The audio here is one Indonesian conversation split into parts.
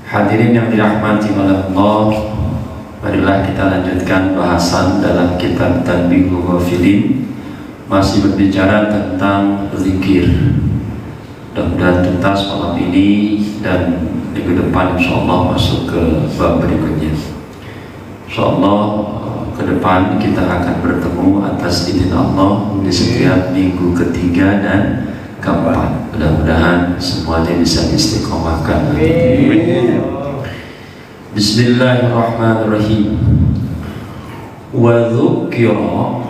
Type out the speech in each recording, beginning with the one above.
Hadirin yang dirahmati oleh Allah, marilah kita lanjutkan bahasan dalam kitab Tanbihul Ghafilin, masih berbicara tentang zikir. Mudah-mudahan tuntas malam ini dan minggu depan insyaallah masuk ke bab berikutnya. Insyaallah ke depan kita akan bertemu atas izin Allah di setiap minggu ketiga dan keempat. Mudah-mudahan semuanya bisa istiqomahkan. Bismillahirrahmanirrahim. Wa dzukira,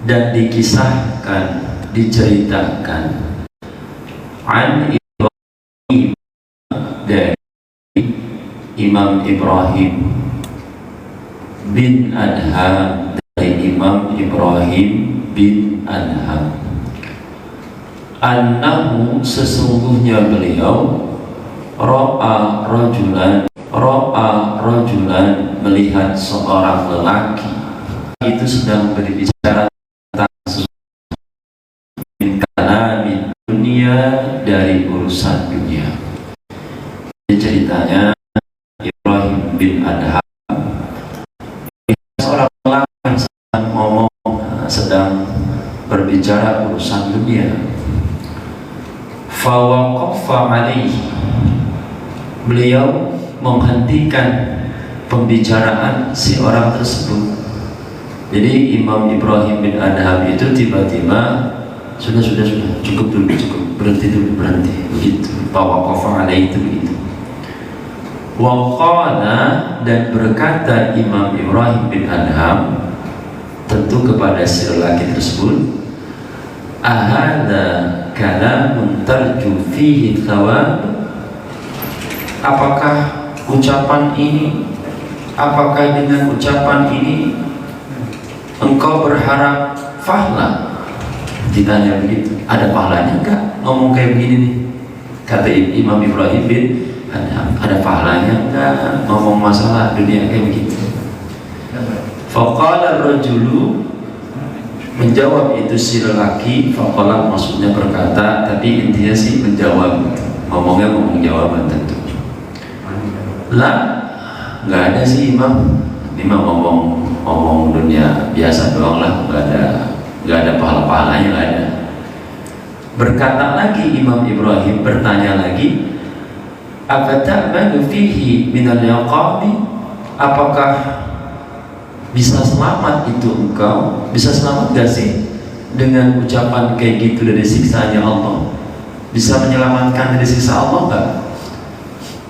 dan dikisahkan, diceritakan, an Ibrahim, dari Imam Ibrahim bin Adham, dari Imam Ibrahim bin Adham, annahu, sesungguhnya beliau, ra'a rajulan, melihat seorang lelaki itu sedang berbicara tentang kalamin dunia, dari urusan dunia. Ini ceritanya Ibrahim bin Adham, seorang lelaki yang sedang ngomong, sedang berbicara urusan dunia. Fawaqafa alaihi, beliau menghentikan pembicaraan si orang tersebut. Jadi Imam Ibrahim bin Adham itu tiba-tiba sudah cukup dulu, berhenti begitu. Fawaqafa alaihi itu begitu. Waqala, dan berkata Imam Ibrahim bin Adham tentu kepada si lelaki tersebut, ahada kalamun tarju fihi thawab, apakah dengan ucapan ini engkau berharap pahala? Ditanya begitu, ada pahalanya enggak ngomong kayak begini nih? Kata Imam Ibrahim bin Adham, ada pahalanya enggak ngomong masalah dunia kayak begitu? Faqala ar-rajulu, menjawab itu si lelaki. Faqala maksudnya berkata, tapi intinya sih menjawab, ngomong jawaban tentu. Lah, nggak ada sih Imam, ini mah ngomong dunia biasa doang lah, nggak ada pahala-pahalanya, nggak ada. Berkata lagi Imam Ibrahim, bertanya lagi, afata'manu fihi minal yaqabi, apakah bisa selamat itu engkau? Bisa selamat gak sih dengan ucapan kayak gitu dari siksanya Allah? Bisa menyelamatkan dari siksa Allah gak?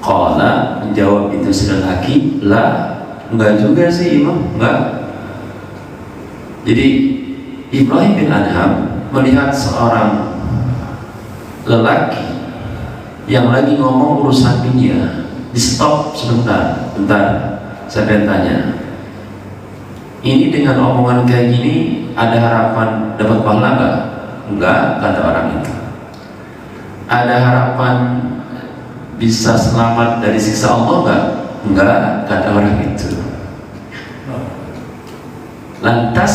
Qala, menjawab itu si lelaki, lah, enggak juga sih Imam, enggak. Jadi Ibrahim bin Adham melihat seorang lelaki yang lagi ngomong urusan dunia, di stop sebentar, saya pengen tanya, ini dengan omongan kayak gini ada harapan dapat pahala enggak? Enggak, kata orang itu. Ada harapan bisa selamat dari siksa Allah enggak? Enggak, kata orang itu. Lantas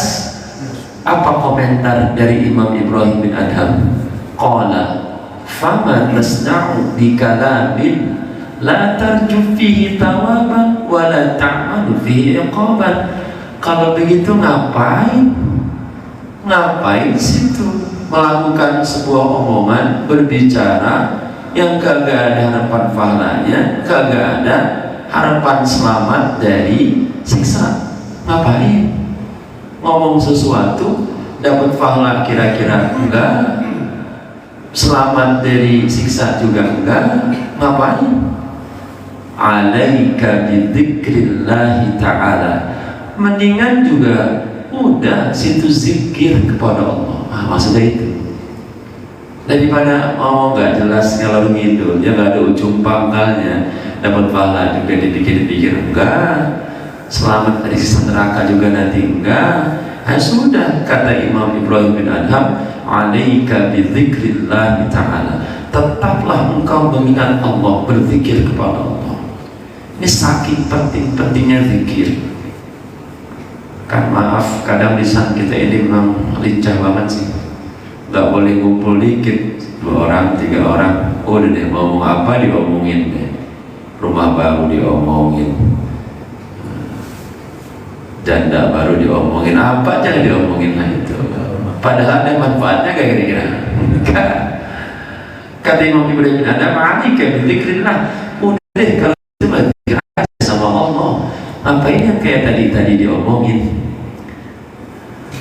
apa komentar dari Imam Ibrahim bin Adham? Qala fama tasna'u bi kalamin la tarju fihi tawaban wa la ta'malu fihi iqaban. Kalau begitu ngapain situ melakukan sebuah omongan, berbicara yang kagak ada harapan pahalanya, kagak ada harapan selamat dari siksa? Ngapain ngomong sesuatu dapat pahala kira-kira enggak, selamat dari siksa juga enggak? Ngapain? Alaika bidzikrillahi ta'ala, mendingan juga udah situ zikir kepada Allah. Maksudnya itu, daripada nggak jelas ngalor ngidul, ya nggak ada ujung pangkalnya, dapat pahala juga dipikir-pikir enggak, selamat dari siksa neraka juga nanti enggak. Sudah, kata Imam Ibrahim bin Adham, alaika bidzikrillahi ta'ala, tetaplah engkau mengingat Allah, berzikir kepada Allah. Ini saking pentingnya zikir. Kan maaf, kadang lisan kita ini memang lincah banget sih, nggak boleh ngumpul dikit, 2 orang, 3 orang, udah deh mau ngomong apa diomongin deh. rumah baru diomongin, janda baru diomongin, apa aja diomongin lah itu. Padahal ada manfaatnya gak kira-kira? Kata Imam Ibrahim bin Adham, "Alika bidzikrillah." Udah kalau itu berzikir aja sama Allah. Apa ini yang kayak tadi diomongin?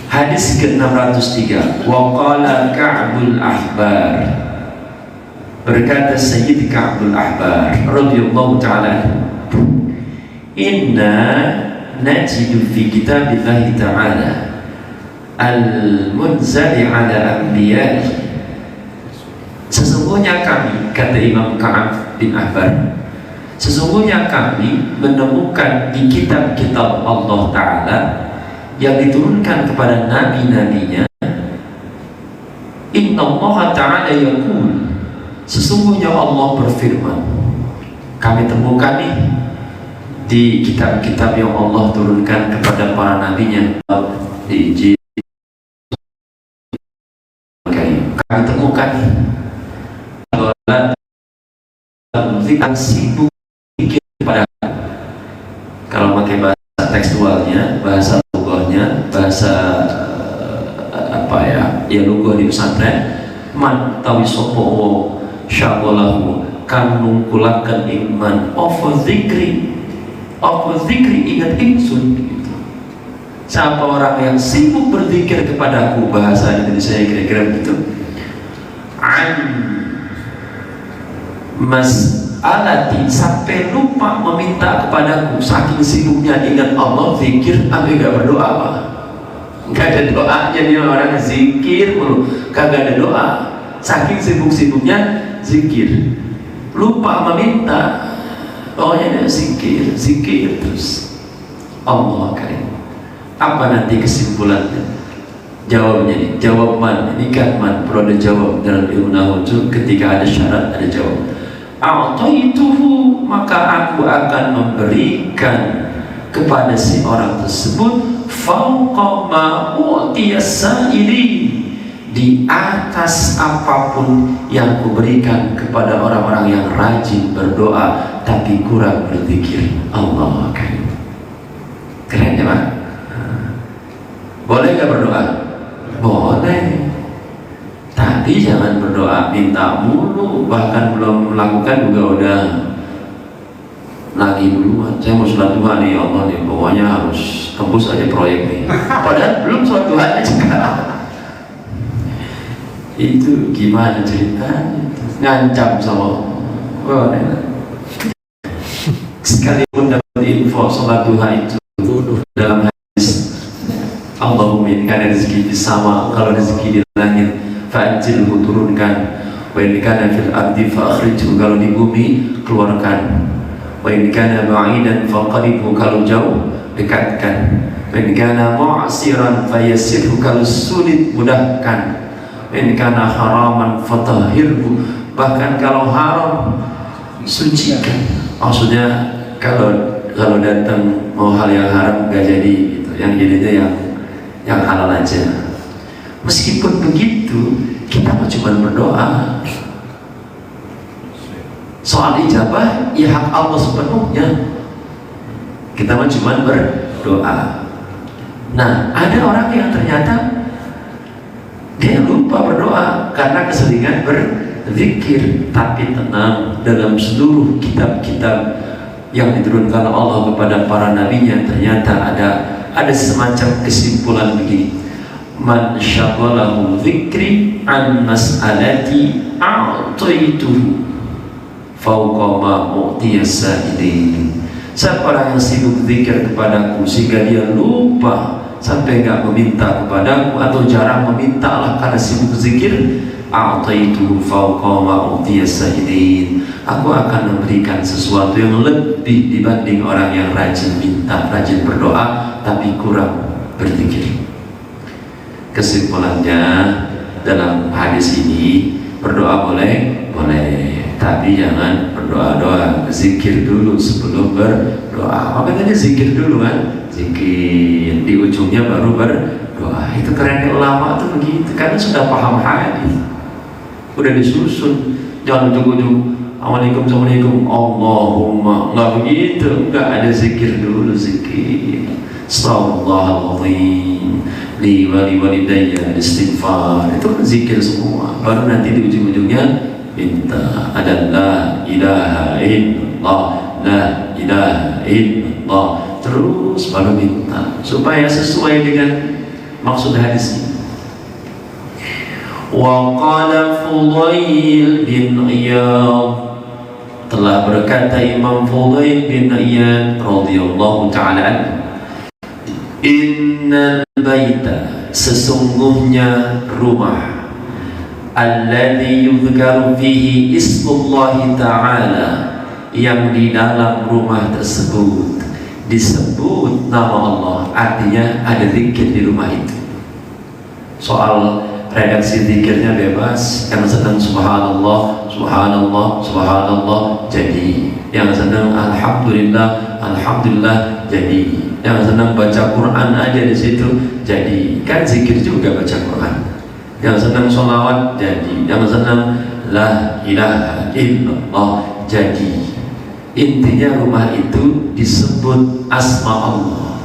Hadis ke-603. Wa qala Ka'bul Ahbar. Berkata Sayyid Ka'bul Ahbar radhiyallahu ta'ala, "Inna najidu fi kitabillahi ta'ala al-munzali ala anbiya'i." Sesungguhnya kami, kata Imam Ka'ab bin Ahbar, sesungguhnya kami menemukan di kitab-kitab Allah Ta'ala yang diturunkan kepada nabi-nabinya, Inna Allah Ta'ala yaqul, sesungguhnya Allah berfirman. Kami temukan nih di kitab-kitab yang Allah turunkan kepada para nabinya, di Injil. Kami temukan bahwa sibuk pikir pada, kalau pakai bahasa tekstualnya, bahasa lugahnya, bahasa apa ya lugah di pesantren, man tawi sopo syagolahu kan nungkulakan iman of zikri ingat ingsun gitu. Siapa orang yang sibuk berzikir kepadaku, bahasa Indonesia kira-kira begitu, an mas'alati, sampai lupa meminta kepadaku, saking sibuknya ingat Allah, zikir, tapi gak berdoa apa? Gak ada doa, jadi orang zikir mulu, kagak ada doa, saking sibuk-sibuknya zikir, lupa meminta. Oh ya, zikir terus. Allah karim. Apa nanti kesimpulannya? Jawabnya nih, jawab man, ini kan man, perlu ada jawab dalam ilmu nahwu. Ketika ada syarat, ada jawab. A'taituhu, maka aku akan memberikan kepada si orang tersebut fauqa ma u'tiyas sa'ilin, di atas apapun yang kuberikan kepada orang-orang yang rajin berdoa tapi kurang berzikir. Allah karim. Keren ya Pak? Boleh gak berdoa? Boleh, tapi jangan berdoa minta mulu, bahkan belum melakukan juga udah lagi duluan. Saya mau sholat duha nih, ya Allah nih, pokoknya harus tembus aja proyek nih, padahal belum sholat duhanya juga. Itu gimana ceritanya? Ngancam sama sekalipun dapat info sholat duha itu dalam hadis, Allahumma inkan rezeki di sama, kalau rezeki di langit fa'ajilhu, turunkan, wa in kana fil ardi fa'akhrijhu, kalau di bumi keluarkan, wa in kana ba'idan faqribhu, kalau jauh dekatkan, wa in kana mu'siran fayassirhu, kalau sulit mudahkan, wa in kana haraman fatahhirhu, bahkan kalau haram sucikan. Maksudnya kalau datang mau hal yang haram gak jadi gitu, yang jadinya yang halal aja. Meskipun begitu, kita mah cuma berdoa. Soal ijabah ya hak Allah sepenuhnya, kita mah cuma berdoa. Nah, ada orang yang ternyata dia lupa berdoa karena keseringan berzikir. Tapi tenang, dalam seluruh kitab-kitab yang diturunkan Allah kepada para nabinya, ternyata ada semacam kesimpulan begini: man syaghalahu dzikri an mas'alati a'taituhu fauqa ma u'tiyas sa'ilin. Siapa orang yang sibuk zikir kepadaku sehingga dia lupa sampai gak meminta kepadaku, atau jarang meminta lah karena sibuk zikir, a'taituhu fauqa ma u'tiyas sa'ilin, aku akan memberikan sesuatu yang lebih dibanding orang yang rajin minta, rajin berdoa tapi kurang berzikir. Kesimpulannya dalam hadis ini, berdoa boleh, tapi jangan berdoa doang, zikir dulu sebelum berdoa. Makanya zikir dulu kan, zikir di ujungnya baru berdoa. Itu kerennya ulama tuh begitu, karena sudah paham hadis, udah disusun. Jangan ujung-ujung Assalamualaikum, Allahumma. Nggak begitu, nggak ada zikir dulu, zikir Astagfirullahaladzim li walidayya, istighfar, itu kan zikir semua. Baru nanti di ujung-ujungnya minta ada la ilaha illallah, la ilaha illallah, terus baru minta supaya sesuai dengan maksud hadis ini. Wa qala Fudail bin Iyad, telah berkata Imam Fudail bin Iyad radhiyallahu ta'ala anhu, innal baita, sesungguhnya rumah, alladhi yudhkaru fihi ismullahi ta'ala, yang di dalam rumah tersebut disebut nama Allah, artinya ada zikir di rumah itu. Soal redaksi zikirnya bebas, yang senang subhanallah, subhanallah, subhanallah jadi, yang senang alhamdulillah, alhamdulillah jadi, yang senang baca Quran aja di situ jadi, kan zikir juga baca Quran. Yang senang sholawat jadi, yang senang la ilaha illallah jadi. Intinya rumah itu disebut asma Allah.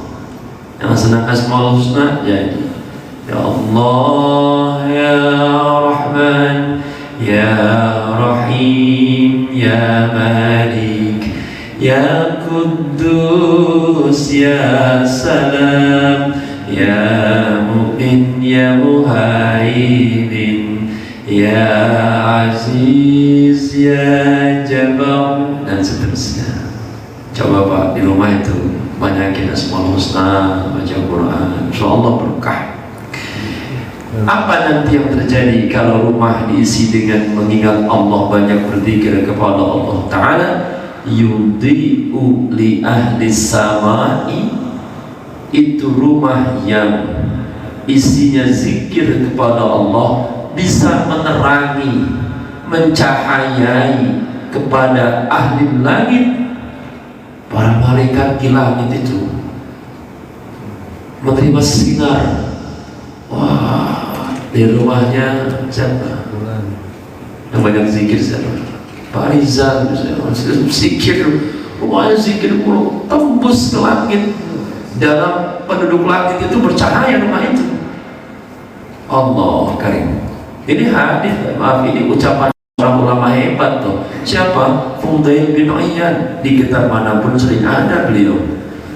Yang senang asmaul husna jadi, ya Allah, ya Rahman, ya Rahim, ya Malik, ya Quddus, ya Salam, ya Mu'min, ya Muhaimin, ya Aziz, ya Jabbar, dan seterusnya. Coba Pak, di rumah itu banyakin asmaul husna, baca Quran, insyaallah berkah. Apa nanti yang terjadi kalau rumah diisi dengan mengingat Allah, banyak berzikir kepada Allah Ta'ala? Yudhi'u li ahli samai, itu rumah yang isinya zikir kepada Allah bisa menerangi, mencahayai kepada ahli langit. Para malaikat di langit itu menerima sinar. Wah, di rumahnya siapa? Yang banyak zikir siapa? Pak Rizal misalnya, zikir, rumahnya zikir mulu, tembus ke langit. Dalam penduduk langit itu bercahaya rumah itu. Allah karim. Ini hadis, maaf, ini ucapan orang ulama hebat tuh. Siapa? Fudail bin Iyad. Di kitab manapun sering ada beliau,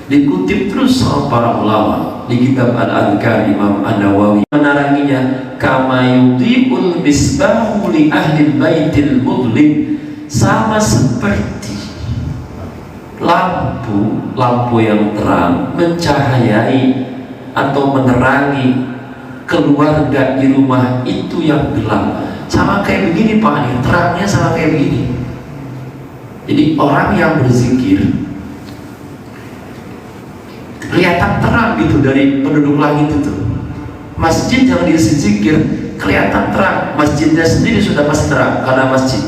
dikutip terus sama para ulama. Di kitab Al-Adhkar Imam An-Nawawi meneranginya, kama yudhi'ul misbahu li ahli baitil mudlim, sama seperti lampu yang terang mencahayai atau menerangi keluarga di rumah itu yang gelap. Sama kayak begini Pak, ini terangnya sama kayak begini. Jadi orang yang berzikir kelihatan terang gitu dari penduduk langit itu. Masjid yang diisi zikir kelihatan terang, masjidnya sendiri sudah pasti terang karena masjid.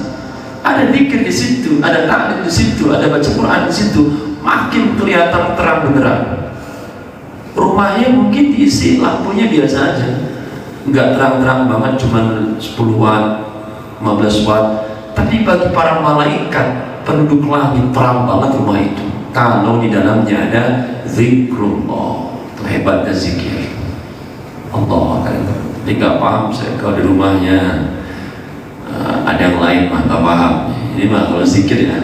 Ada zikir di situ, ada taklim di situ, ada baca Quran di situ, makin kelihatan terang beneran. Rumahnya mungkin diisi lampunya biasa aja, nggak terang-terang banget, cuma 10 watt, 15 watt. Tapi bagi para malaikat penduduk langit terang banget rumah itu. Kalau di dalamnya ada zikrullah, itu hebatnya zikir Allah. Ini nggak paham saya kalau di rumahnya ada yang lain mah nggak paham. Ini mah kalau zikir ya,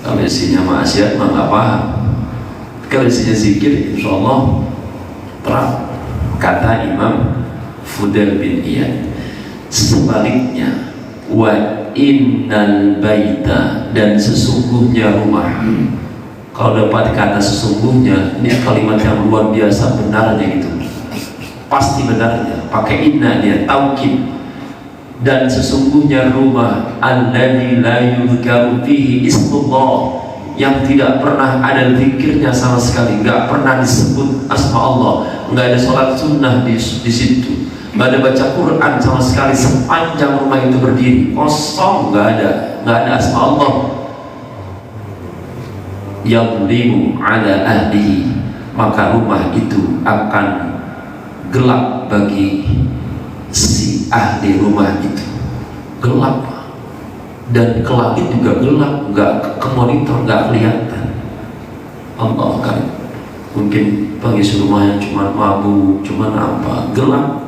kalau isinya maksiat mah nggak paham. Kalau isinya zikir, insya Allah terang. Kata Imam Fudail bin Iyad, sebaliknya, wa innal baita, dan sesungguhnya rumah. Kalau dapat kata sesungguhnya, ini kalimat yang luar biasa benarnya gitu, pasti benarnya, pakai inna dia, taukid. Dan sesungguhnya rumah, alladzi la yudhkaru fihi ismullah, yang tidak pernah ada zikirnya sama sekali, nggak pernah disebut asma Allah, nggak ada sholat sunnah di situ, nggak ada baca Quran sama sekali, sepanjang rumah itu berdiri kosong, nggak ada asma Allah. Yadlimu ala ahlihi, maka rumah itu akan gelap bagi si ahli rumah itu. Gelap, dan ke langit juga gelap, nggak ke monitor, nggak kelihatan. Allah kan mungkin pengisi rumahnya cuma mabuk, cuma apa, gelap.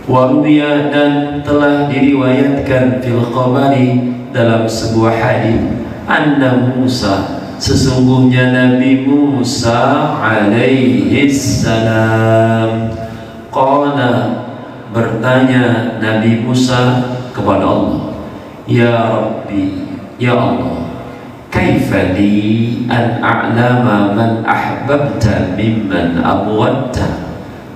Waruya, dan telah diriwayatkan fil khabari, dalam sebuah hadis, anna Musa, sesungguhnya Nabi Musa alaihi salam, qala, bertanya Nabi Musa kepada Allah, ya Rabbi, ya Allah, kaifa li an a'lama man ahbabta mimman abghadta,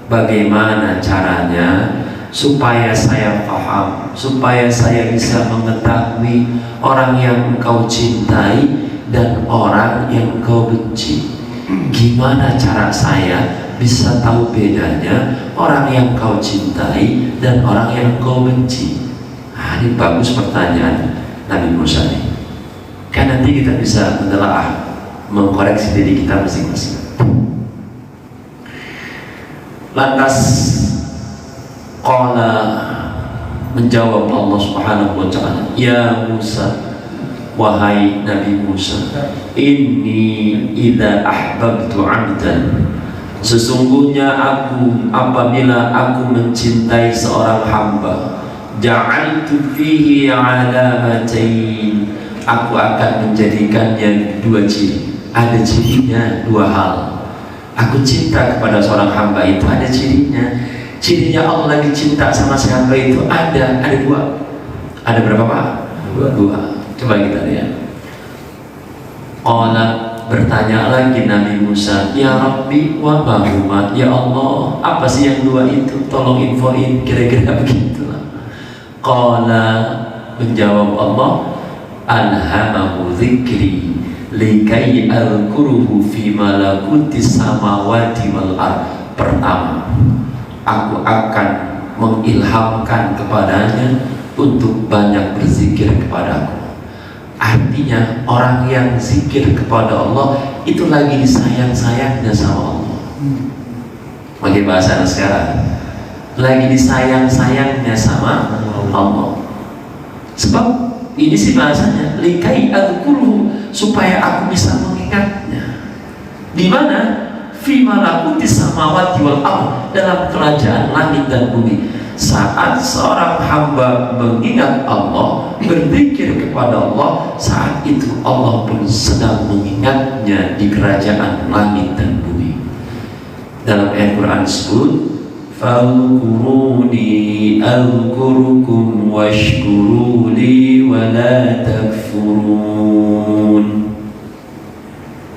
bagaimana caranya supaya saya paham, supaya saya bisa mengetahui orang yang engkau cintai dan orang yang engkau benci. Gimana cara saya bisa tahu bedanya orang yang kau cintai dan orang yang kau benci? Nah, ini bagus pertanyaan Nabi Musa ini. Kan nanti kita bisa menelaah, mengkoreksi diri kita masing-masing. Lantas qala, menjawab Allah Subhanahu wa ta'ala, ya Musa, wahai Nabi Musa, inni idza ahbabtu 'abdan, sesungguhnya aku apabila aku mencintai seorang hamba, ja'altu fihi 'alamatain, aku akan menjadikannya dua ciri. Ada cirinya dua hal. Aku cinta kepada seorang hamba itu ada cirinya. Cirinya Allah lagi cinta sama si hamba itu ada dua. Ada berapa Pak? Dua. Coba kita lihat. Qala, bertanya lagi Nabi Musa, ya Rabbi wa ma huma, ya Allah, apa sih yang dua itu? Tolong infoin, kira-kira begitulah. Qala, menjawab Allah, alhamahu dzikri likai alkuruhu fi malakutis samawati wal ard. Pertama, aku akan mengilhamkan kepadanya untuk banyak berzikir kepadaku. Artinya orang yang zikir kepada Allah itu lagi disayang-sayangnya sama Allah. Pakai bahasa sekarang, lagi disayang-sayangnya sama Allah. Sebab ini sih bahasanya likai adzkuruhu, supaya aku bisa mengingatnya. Di mana? Fi malakutis samawati wal ardh, dalam kerajaan langit dan bumi. Saat seorang hamba mengingat Allah, berzikir kepada Allah, saat itu Allah pun sedang mengingatnya di kerajaan langit dan bumi. Dalam ayat Quran disebut, fadhkuruni adhkurukum washkuruli wa la takfurun.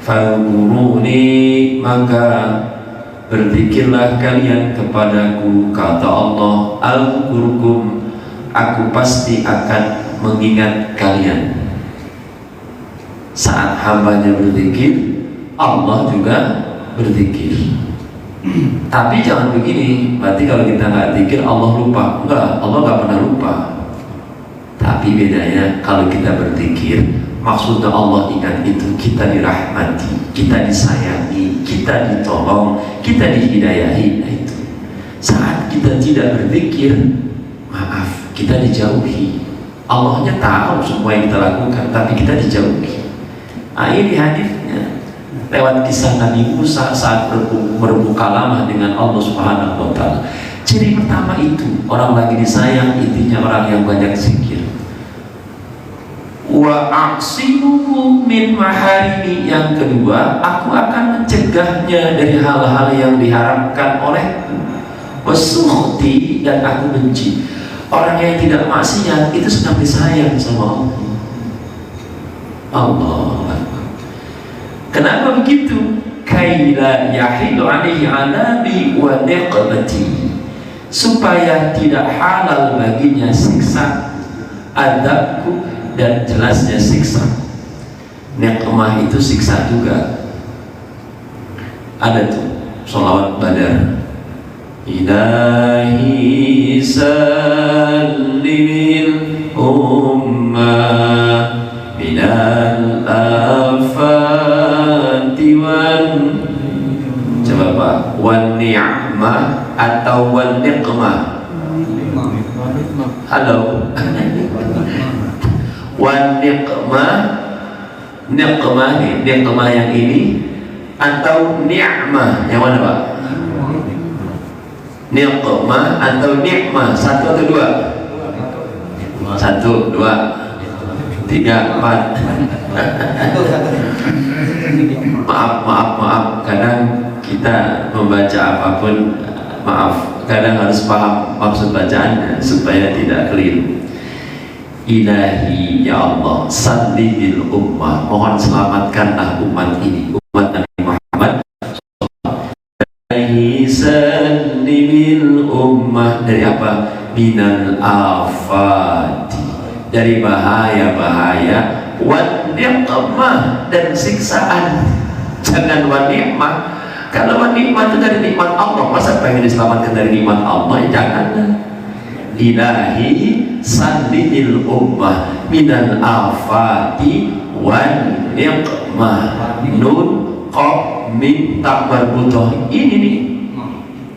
Fadhkuruni, maka berzikirlah kalian kepadaku, kata Allah, adhkurukum, aku pasti akan mengingat kalian. Saat hambanya berzikir, Allah juga berzikir. Tapi jangan begini, berarti kalau kita nggak zikir Allah lupa. Enggak, Allah nggak pernah lupa. Tapi bedanya kalau kita berzikir, maksudnya Allah ingat itu kita dirahmati, kita disayangi, kita ditolong, kita dihidayahi. Nah itu. Saat kita tidak berzikir, maaf, kita dijauhi. Allahnya tahu semua yang kita lakukan, tapi kita dijauhi. Nah ini hadisnya lewat kisah Nabi Musa saat berbuka lama dengan Allah Subhanahu wa ta'ala. Ciri pertama itu orang lagi disayang, intinya orang yang banyak zikir. Wa aqsimuhu min maharimi, yang kedua, aku akan mencegahnya dari hal-hal yang diharamkan olehku. Wasukhti, dan aku benci. Orang yang tidak maksiat itu sedang disayang sama Allah. Kenapa begitu? Kaila yahilu alaihi adabi wa niqmati, supaya tidak halal baginya siksa adabku dan jelasnya siksa. Niqmah itu siksa juga. Ada tuh sholawat badar, ilahi sallimil ummah minal afati wan, coba Pak, wan ni'mah atau wan niqmah? halo. Wan niqmah, niqmah nih, niqmah yang ini atau ni'mah yang mana Pak? Niqmah atau ni'mah, satu atau dua? Satu, dua, tiga, empat. Maaf, kadang kita membaca apapun, maaf, kadang harus paham maksud bacaannya supaya tidak keliru. Ilahi ya Allah, sallimil ummah, mohon selamatkanlah umat ini, umat Nabi Muhammad. Ilahi sallimil ummah, dari apa? Minal afati, dari bahaya-bahaya, wan niqmah, dan siksaan. Jangan wan ni'mah. Kalau wan ni'mah itu dari nikmat Allah, masa pengen diselamatkan dari nikmat Allah? Ya jangan. Ilahi sallimil ummah minal afati wan niqmah. Nun qaf mim tak marbutoh, ini nih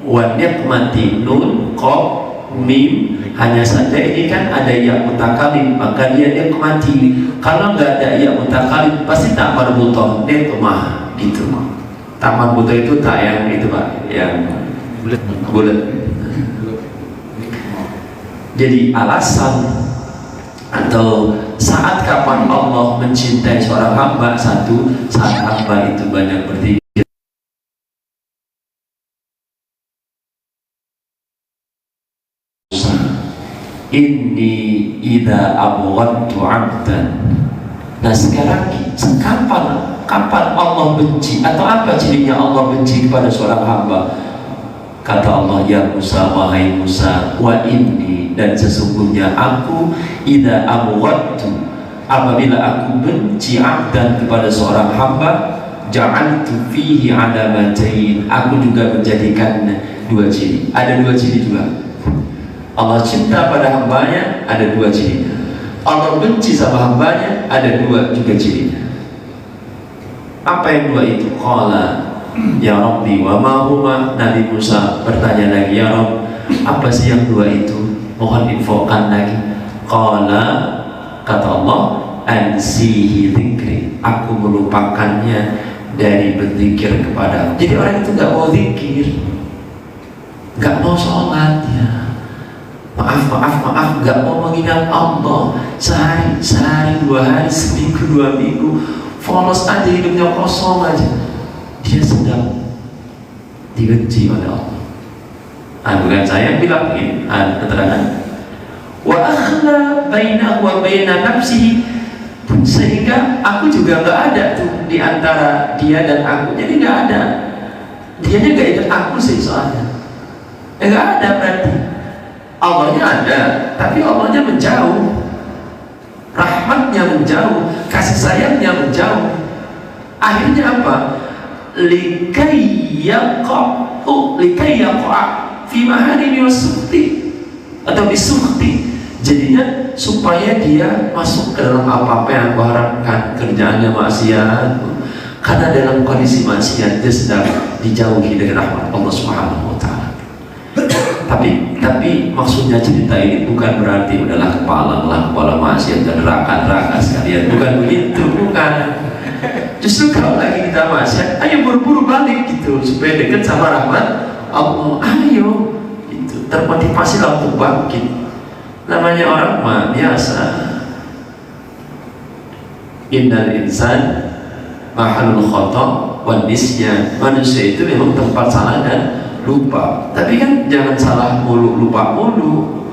wan niqmati, nun qaf mim, hanya saja ini kan ada ya mutakalim, maka dia nikmati. Kalau nggak ada ya mutakalim pasti tak marbutoh, nikmah gitu. Tak marbutoh itu tak yang itu Pak, yang bulat. Jadi alasan atau saat kapan Allah mencintai seorang hamba, satu, saat hamba itu banyak berzikir. Inni idza abghadtu 'abdan. Nah sekarang kapan Allah benci, atau apa cirinya Allah benci kepada seorang hamba? Kata Allah, ya Musa, wahai Musa, wa inni, dan sesungguhnya aku idza abghadtu, apabila aku benci 'abdan kepada seorang hamba, ja'altu fihi 'alamatain, aku juga menjadikan dua ciri. Ada dua ciri juga. Allah cinta pada hambanya, ada dua cirinya. Allah benci sama hambanya, ada dua juga cirinya. Apa yang dua itu? Qala ya Rabbi wa ma huma. Nabi Musa bertanya lagi, ya Rabb, apa sih yang dua itu? Mohon infokan lagi. Qala, kata Allah, ansihi dzikri, aku melupakannya dari berzikir kepada. Jadi orang itu nggak mau zikir, nggak mau sholat ya. Maaf, nggak mau mengingat Allah sehari, 2 hari, seminggu, 2 minggu, polos aja, hidupnya kosong aja. Dia sedang dibenci oleh Allah. Bukan saya yang bilang ini, keterangan. Wa akhla bainahu wa baina nafsihi, sehingga aku juga nggak ada tuh di antara dia dan aku. Jadi nggak ada. Dianya nggak ingat aku sih soalnya. Nggak ada berarti. Allahnya ada, tapi Allahnya menjauh, rahmatnya menjauh, kasih sayangnya menjauh. Akhirnya apa? Likai yaqa fi maharimi wasukti, atau bisukti. Jadinya supaya dia masuk ke dalam apa-apa yang aku harapkan, kerjaannya maksiat. Karena dalam kondisi maksiat dia sedang dijauhi dari rahmat Allah Subhanahu wa Ta'ala. Tapi maksudnya cerita ini bukan berarti udahlah kepala maksiat dan neraka sekalian, bukan begitu, bukan. Justru kalau lagi kita maksiat, ayo buru-buru balik gitu supaya dekat sama rahmat Allah. Ayo itu termotivasi lah untuk bangkit. Namanya orang mah biasa. Innal insan mahalul khata' wan nisyan. Manusia itu memang tempat salah dan lupa, tapi kan jangan salah mulu, lupa mulu.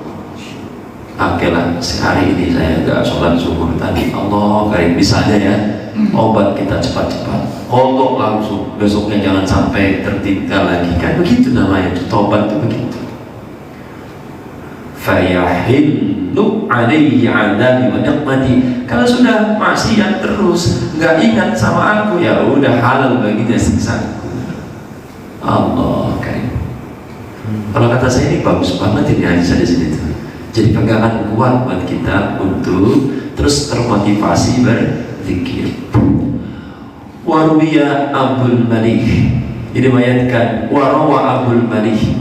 Oke lah, sehari ini saya gak sholat zuhur tadi, Allah kayak misalnya ya, obat kita cepat-cepat, kodok langsung, besoknya jangan sampai tertinggal lagi. Kan begitu namanya, tobat itu begitu. Fayahillu alaihi adabi wa niqmati. Kalau sudah maksiat terus, gak ingat sama aku, ya udah halal baginya siksaku. Allah karim. Kalau kata saya ini bagus banget ini hadis di sini tuh. Jadi pegangan kuat buat kita untuk terus termotivasi berzikir. Waruya Abdul Malik, diriwayatkan warawa Abdul Malik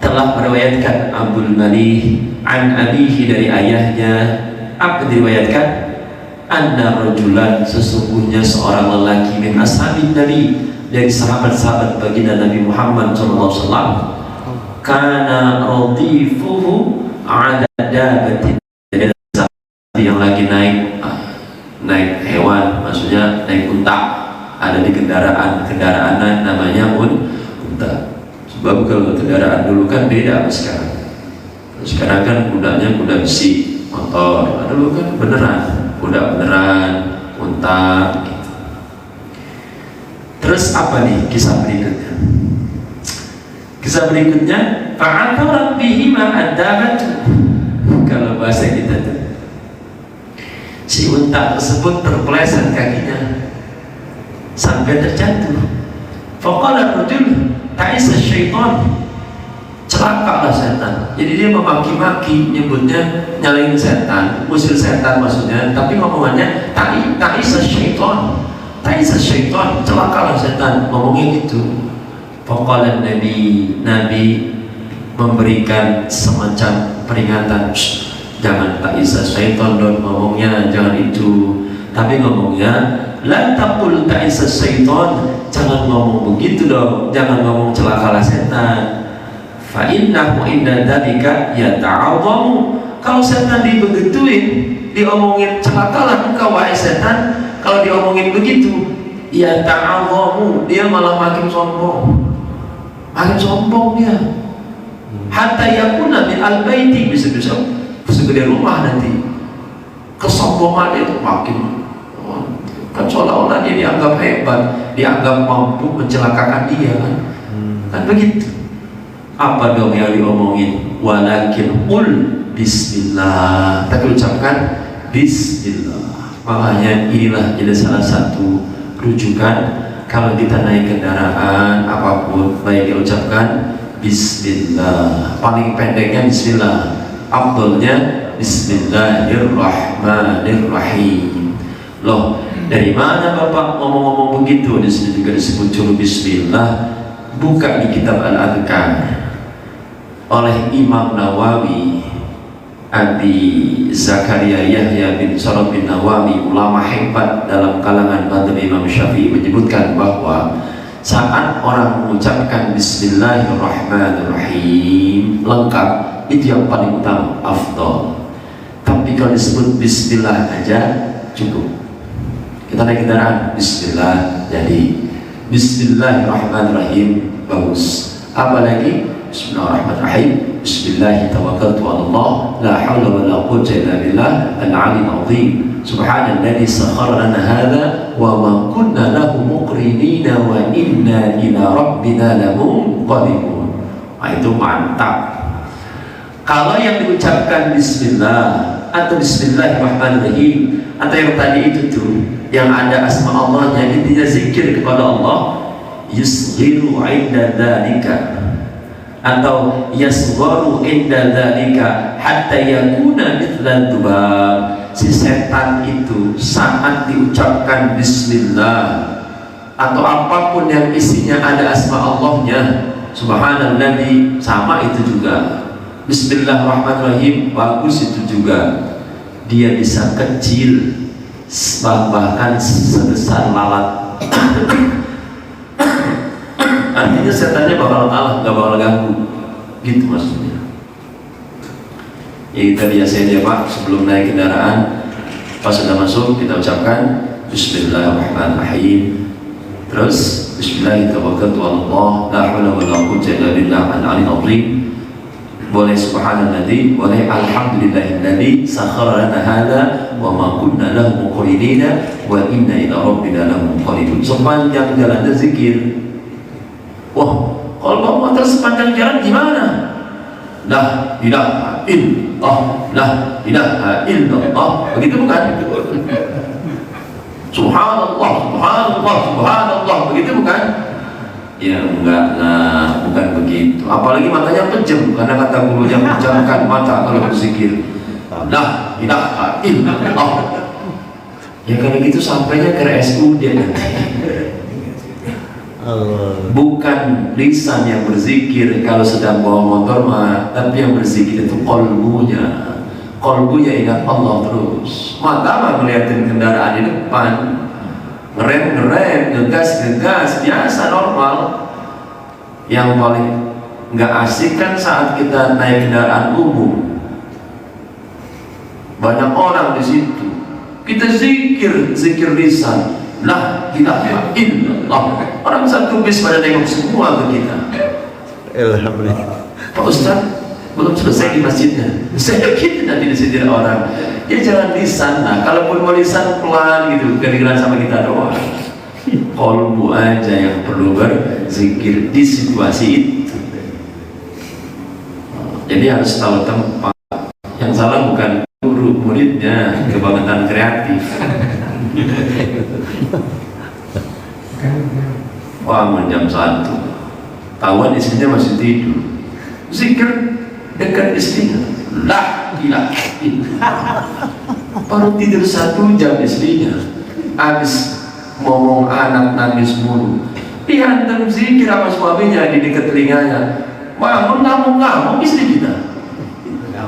telah meriwayatkan Abdul Malik an abihi dari ayahnya. Apa diriwayatkan? Anna rajulan, sesungguhnya seorang lelaki min ashabin Nabi, dari sahabat-sahabat baginda Nabi Muhammad SAW, kana radifuhu ala dabatin, yang lagi naik hewan, maksudnya naik unta, ada di kendaraan namanya unta. Sebab kalau kendaraan dulu kan beda sama sekarang kan kudanya kuda besi motor, dulu kan beneran kuda beneran, unta gitu. Terus apa nih kisah berikutnya? Kisah berikutnya, fa'atharat bihi ma'addabat. Kalau bahasa kita tuh, si unta tersebut terpeleset kakinya sampai terjatuh. Faqala rajul ta'isa syaitan, celakalah setan. Jadi dia memaki-maki, nyebutnya nyalain setan, usir setan maksudnya, tapi ngomongannya ta'isa syaitan, ta'isa syaitan, celakalah setan, ngomongnya gitu. Faqala Nabi memberikan semacam peringatan, jangan ta'isa syaitan dong ngomongnya, jangan itu, tapi ngomongnya la taqul ta'isa syaitan, jangan ngomong begitu dong, jangan ngomong celakalah setan. Fa innahu inda dzalika yata'adhamu, kalau setan dibegituin, diomongin celakalah engkau wahai setan, kalau diomongin begitu yata'adhamu, dia malah makin sombong dia, hatta yakuna min al-baiti, bisa segede rumah nanti. Kesombongan itu makin, kan seolah-olah dia dianggap hebat, dianggap mampu mencelakakan dia kan begitu. Apa dong yang diomongin? Walakin qul bismillah, tapi ucapkan bismillah. Makanya inilah jadi salah satu rujukan kalau kita naik kendaraan apapun, baik ucapkan bismillah. Paling pendeknya bismillah, afdalnya bismillahirrahmanirrahim. Loh, dari mana Bapak ngomong-ngomong begitu? Di sini juga disebut juru bismillah. Buka di kitab Al-Adhkar oleh Imam Nawawi, Abi Zakaria Yahya bin Sharaf bin Nawawi, ulama hebat dalam kalangan madhab Imam Syafi'i, menyebutkan bahwa saat orang mengucapkan bismillahirrahmanirrahim lengkap, itu yang paling utama, afdal. Tapi kalau disebut bismillah aja cukup. Kita naik kendaraan, bismillah jadi, bismillahirrahmanirrahim bagus. Apa lagi? Bismillahirrahmanirrahim, bismillahi tawakkaltu 'ala Allah, la haula wa la quwwata illa billah al-'aliyyil 'azhim. Subhanalladzi sakhkhara lana hadza wa ma kunna lahu muqrinina wa inna ila rabbina lamunqalibun. Itu mantap. Kalau yang diucapkan bismillah atau bismillahirrahmanirrahim atau yang tadi itu tuh yang ada asma Allahnya, intinya zikir kepada Allah, yusghiru 'inda dzalika atau yasgharu 'inda dzalika hatta yakuna mithlan dzubab. Si setan itu saat diucapkan bismillah atau apapun yang isinya ada asma Allahnya, subhanalladzi, sama itu juga. Bismillahirrahmanirrahim bagus itu juga. Dia bisa kecil bahkan sebesar lalat. Artinya setannya bakal kalah, gak bakal ganggu, gitu maksudnya. Ya kita biasain ya Pak, sebelum naik kendaraan, pas sudah masuk kita ucapkan bismillahirrahmanirrahim, terus bismillahirrahmanirrahim, la haula wa la quwwata illa billah al-'aliyyil 'azhim. Boleh subhanalladzi, boleh alhamdulillahilladzi sakhkhara lana hadza wa ma kunna lahu muqrinina wa inna ila rabbina lamunqalibun. Sepanjang jalan zikir. Wah, kalau bawa motor sepanjang jalan gimana? La ilaha illallah, la ilaha illallah, begitu bukan? Subhanallah, subhanallah, subhanallah, begitu bukan? Ya enggak lah, bukan begitu. Apalagi matanya pejam, karena kata gurunya pejamkan mata kalau berzikir. La ilaha illallah. Ya kalau gitu sampainya ke RSUD nanti. Bukan lisan yang berzikir kalau sedang bawa motor mah, tapi yang berzikir itu kolbunya. Kolbunya ingat Allah terus. Mata mah ngeliatin kendaraan di depan, ngerem, ngegas, biasa normal. Yang paling nggak asik kan saat kita naik kendaraan umum. Banyak orang di situ. Kita zikir lisan. La ilaha illallah. Orang satu bis pada nengok semua ke kita. Alhamdulillah. Pak Ustaz, belum selesai di masjidnya. Saya yakin nanti disindir orang. Ya jangan lisan. Nah, kalaupun mau lisan pelan gitu, kedengeran sama kita doang. Kolbu aja yang perlu berzikir di situasi itu. Jadi harus tahu tempat. Yang salah bukan guru, muridnya, kebangetan kreatif. Bangun jam 1, tahuan istrinya masih tidur, zikir dekat istrinya, la ilaha illallah. Baru tidur 1 jam istrinya, habis ngomong anak nangis mulu, dihantam zikir sama suaminya di dekat telinganya. Bangun ngamuk istri kita,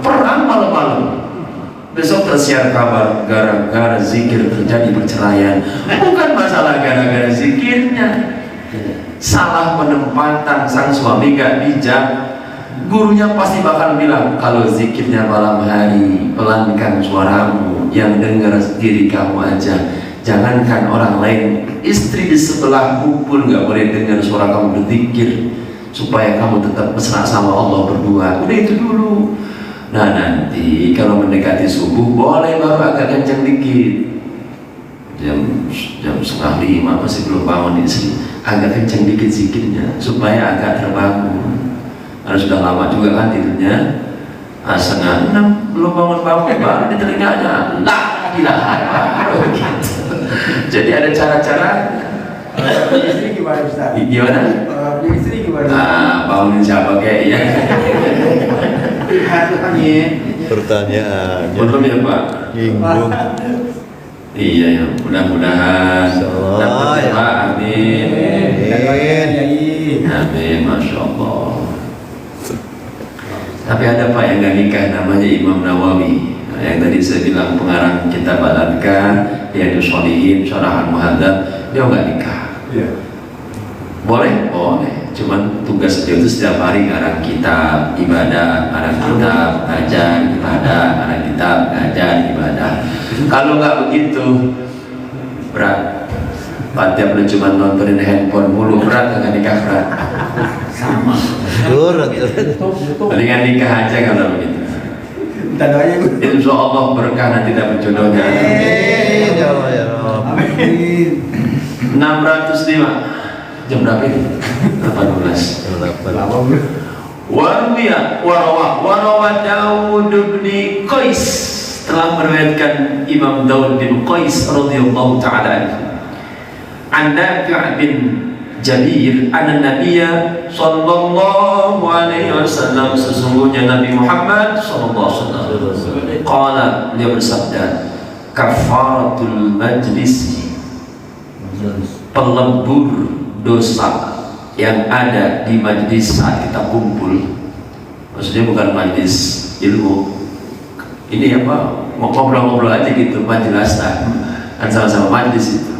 perang malam-malam. Besok tersiar kabar gara-gara zikir terjadi perceraian. Bukan masalah gara-gara zikirnya, salah penempatan sang suami gak bijak. Gurunya pasti bakal bilang, kalau zikirnya malam hari, pelankan suaramu, yang dengar diri kamu aja, jangankan orang lain. Istri di sebelahmu pun gak boleh dengar suara kamu berzikir, supaya kamu tetap mesra sama Allah berdua. Udah itu dulu. Nah nanti kalau mendekati subuh boleh baru agak kencang dikit. Jam 4:30 masih belum bangun di sini, agak kencang dikit zikirnya supaya agak terbangun. Karena sudah lama juga kan tidurnya. 5:30 belum bangun baru di telinganya. Lah gila. Jadi ada cara-cara. Istri gimana Ustaz? Gimana? Istri gimana? Bangunin siapa kayaknya? Pertanyaan. Belum ya Pak? Bingung. Iya ya, mudah-mudahan dapat ya Pak. Amin. Amin, masya Allah. Tapi ada Pak yang nggak nikah, namanya Imam Nawawi. Yang tadi saya bilang pengarang kitab Al-Adhkar, Riyadhus Shalihin, Syarah Al-Muhadzab, dia nggak nikah. Boleh? Boleh. Cuman tugas dia itu setiap hari ngarang kitab, ibadah, ngarang kitab, ngajar, ibadah, ngarang kitab, ngajar, ibadah. Kalau nggak begitu, berat. Tiap lu cuma nontonin handphone mulu, berat nggak nikah berat. Sama. Berat. Mendingan nikah aja kalau begitu. Minta doanya Bu. Insya Allah berkah nanti dapat jodohnya. Amin ya Allah ya Rabb. Amin. 605. Jam berapa ini? 18. Warawa Daud bin Qais, telah meriwayatkan Imam Daud bin Qais radhiyallahu taala anhu. An Nafi' bin Jabir anna Nabiyya sallallahu alaihi wasallam, sesungguhnya Nabi Muhammad sallallahu alaihi wasallam qala, dia bersabda, kafaratul majlis, pelebur dosa yang ada di majlis saat kita kumpul. Maksudnya bukan majlis ilmu, ini apa, ngobrol-ngobrol aja gitu, majlis kan sama-sama majlis itu.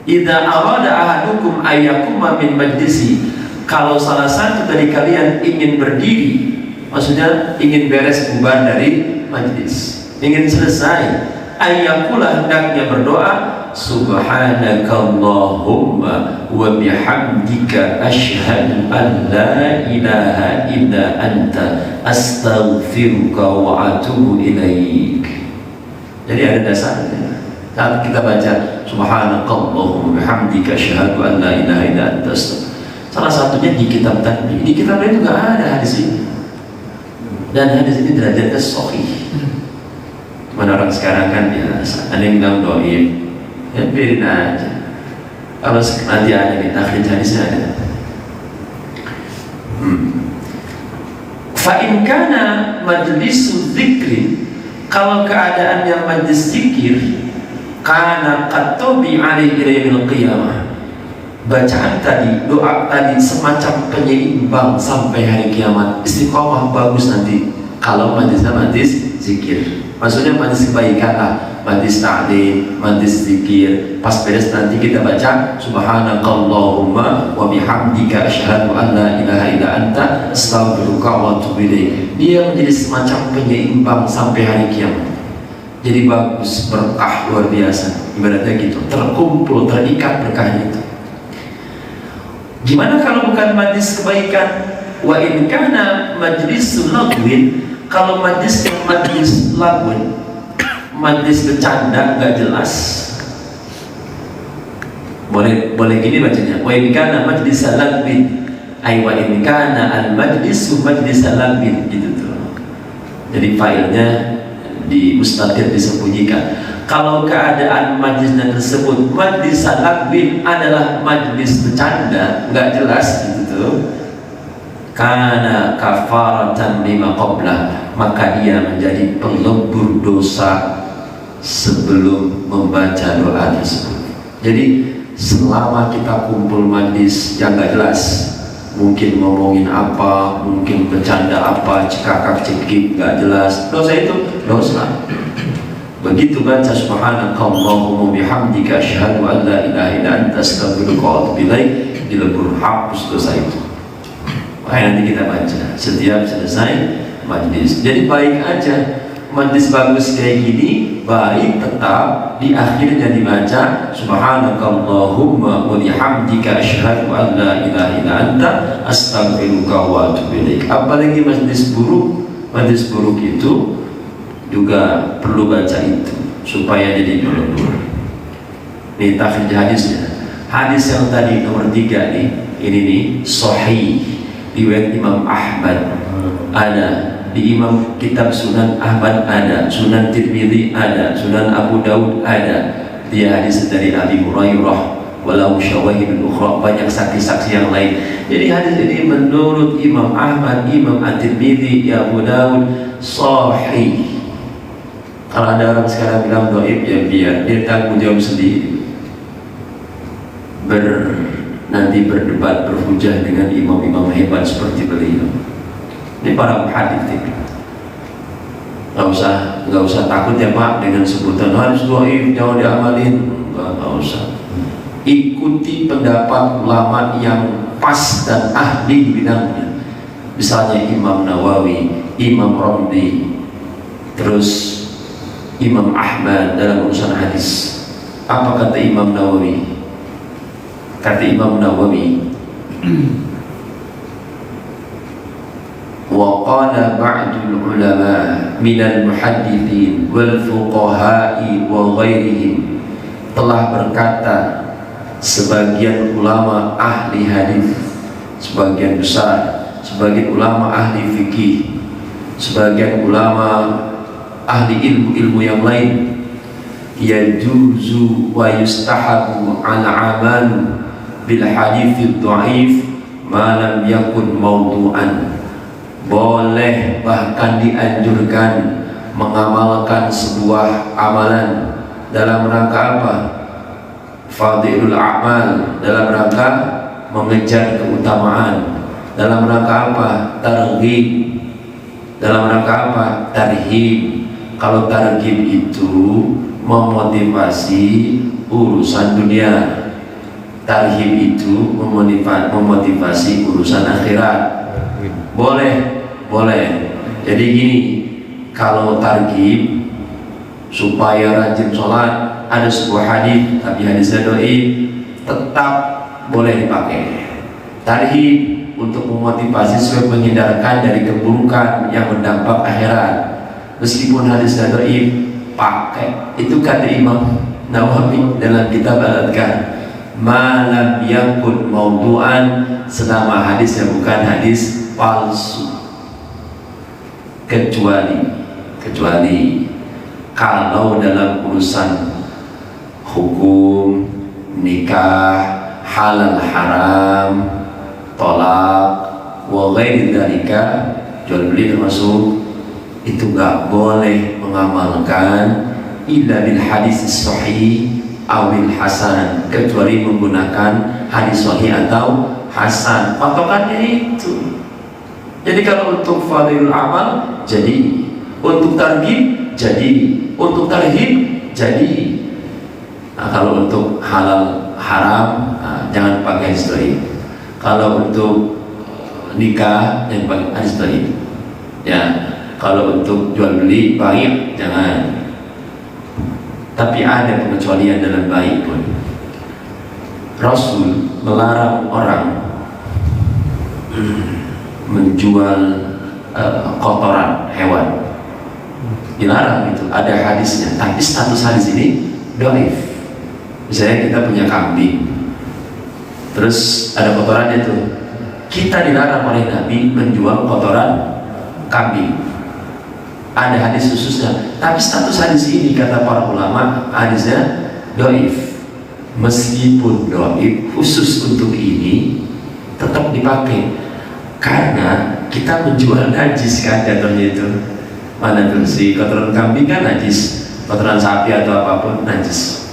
Idza arada ahadukum ayyakuma min majlisi, kalau salah satu dari kalian ingin berdiri, maksudnya ingin beres bubar dari majlis, ingin selesai, ayyakula, hendaknya berdoa, subhanakallahumma wa bihamdika asyhadu an la ilaha illa anta astaghfiruka wa atubu ilaik. Jadi ada dasarnya. Saat kita baca subhanakallahumma wa bihamdika asyhadu an la ilaha illa anta, salah satunya di kitab tadi. Di kitab itu nggak ada hadis ini. Dan hadis ini derajatnya sahih. Mana orang sekarang kan biasa, ada yang bilang doib, ya biarin aja. Kalau nanti ada di takhid hadisnya ada. Fa in kana majlisu dzikri, kalau keadaannya majlis zikir, kana qad tubi alaihi ila yaumil qiyamah, bacaan tadi, doa tadi semacam penyeimbang sampai hari kiamat. Istiqomah bagus nanti kalau majlisnya majlis zikir. Maksudnya majlis kebaikan lah, majlis ta'lim, majlis zikir. Pas beres nanti kita baca subhanakallahumma wa bihamdika asyhadu an la ilaha illa anta astaghfiruka wa atubu ilaik. Dia menjadi semacam penyeimbang sampai hari kiamat. Jadi bagus, berkah luar biasa. Ibaratnya gitu, terkumpul, terikat berkahnya itu. Gimana kalau bukan majlis kebaikan? Wa in kana majlisul lagwin, kalau majlis lagun, majlis bercanda nggak jelas, boleh gini bacanya. Wa in kana majlis lagwin, ay wa in kana al majlisu majlis lagwin, gitu tuh. Jadi failnya di mustatir disembunyikan. Kalau keadaan majlisnya tersebut majlis lagwin adalah majlis bercanda nggak jelas, gitu tuh, kana kafaratan lima qablah, maka dia menjadi pelebur dosa sebelum membaca doa tersebut. Jadi selama kita kumpul majlis yang gak jelas, mungkin ngomongin apa, mungkin bercanda apa, cekakak cekik gak jelas, dosa itu dosa. Begitu baca subhanakallahumma bihamdika asyhadu an la ilaha illa anta astaghfiruka wa atubu ilaik, dilebur, hapus dosa itu. Nanti kita baca setiap selesai majlis. Jadi baik aja majlis bagus kayak gini, baik tetap di akhirnya dibaca subhanakallahumma wa bihamdika asyhadu an la ilaha illa anta astaghfiruka wa atubu ilaik. Apalagi majlis buruk itu juga perlu baca itu supaya jadi pelebur. Nih takhrijah hadisnya. Hadis yang tadi nomor 3 nih, ini nih sahih, riwayat Imam Ahmad ada, di Imam kitab Sunan Ahmad ada, Sunan Tirmidzi ada, Sunan Abu Daud ada. Dia hadis dari Abi Hurairah, walau syawahidul ukhra, banyak saksi-saksi yang lain. Jadi hadis ini menurut Imam Ahmad, Imam At-Tirmidzi, Abu Daud sahih. Kalau ada orang sekarang bilang dhaif, ya biar dia tanggung jawab sendiri. Nanti berdebat, berhujah dengan imam-imam hebat seperti beliau. Ini para muhadits ini. Nggak usah takut ya Pak dengan sebutan hadis dhaif, jangan diamalin. Nggak usah. Ikuti pendapat ulama yang pas dan ahli di bidangnya. Misalnya Imam Nawawi, Imam Ramli, terus Imam Ahmad dalam urusan hadis. Apa kata Imam Nawawi? Kata Imam Nawawi, wa qala ba'dul ulama minal muhaddithin wal fuqaha'i wa ghairihim, telah berkata sebagian ulama ahli hadis, sebagian besar, sebagian ulama ahli fikih, sebagian ulama ahli ilmu-ilmu yang lain, yajuzu wa yustahabu al-amalu bil hadits dhaif ma lam yakun mawdu'an. Boleh bahkan dianjurkan mengamalkan sebuah amalan dalam rangka apa? Fadilul a'mal, dalam rangka mengejar keutamaan, dalam rangka apa? Targhib, dalam rangka apa? Tarhib. Kalau targhib itu memotivasi urusan dunia, tarhib itu memotivasi urusan akhirat. Boleh. Jadi gini, kalau targhib supaya rajin sholat, ada sebuah hadis tapi hadisnya dhaif, tetap boleh dipakai. Tarhib untuk memotivasi supaya menghindarkan dari keburukan yang berdampak akhirat, meskipun hadisnya dhaif, pakai. Itu kata Imam Nawawi dalam kitab Al-Adhkar, malam yakun mawdu'an, selama hadisnya bukan hadis palsu, kecuali kalau dalam urusan hukum, nikah, halal haram, tolak, wa ghairi dzalika, jual beli termasuk, itu gak boleh mengamalkan illa bil hadis sahih, awil hasan, kecuali menggunakan hadis sahih atau hasan. Patokannya itu. Jadi kalau untuk fadilul amal jadi, untuk targhib jadi, untuk tarhib jadi. Nah, kalau untuk halal haram jangan pakai hadis sahih. Kalau untuk nikah jangan pakai hadis sahih. Ya, kalau untuk jual beli baik jangan. Tapi ada pengecualian dalam baik pun. Rasul melarang orang menjual kotoran hewan. Dilarang itu, ada hadisnya. Tapi status hadis ini dhaif. Misalnya kita punya kambing, terus ada kotorannya tuh. Kita dilarang oleh Nabi menjual kotoran kambing. Ada hadis khususnya, tapi status hadis ini kata para ulama hadisnya dhaif. Meskipun dhaif, khusus untuk ini tetap dipakai karena kita menjual najis kan jatuhnya itu. Mana tuh si kotoran kambing kan najis, kotoran sapi atau apapun najis.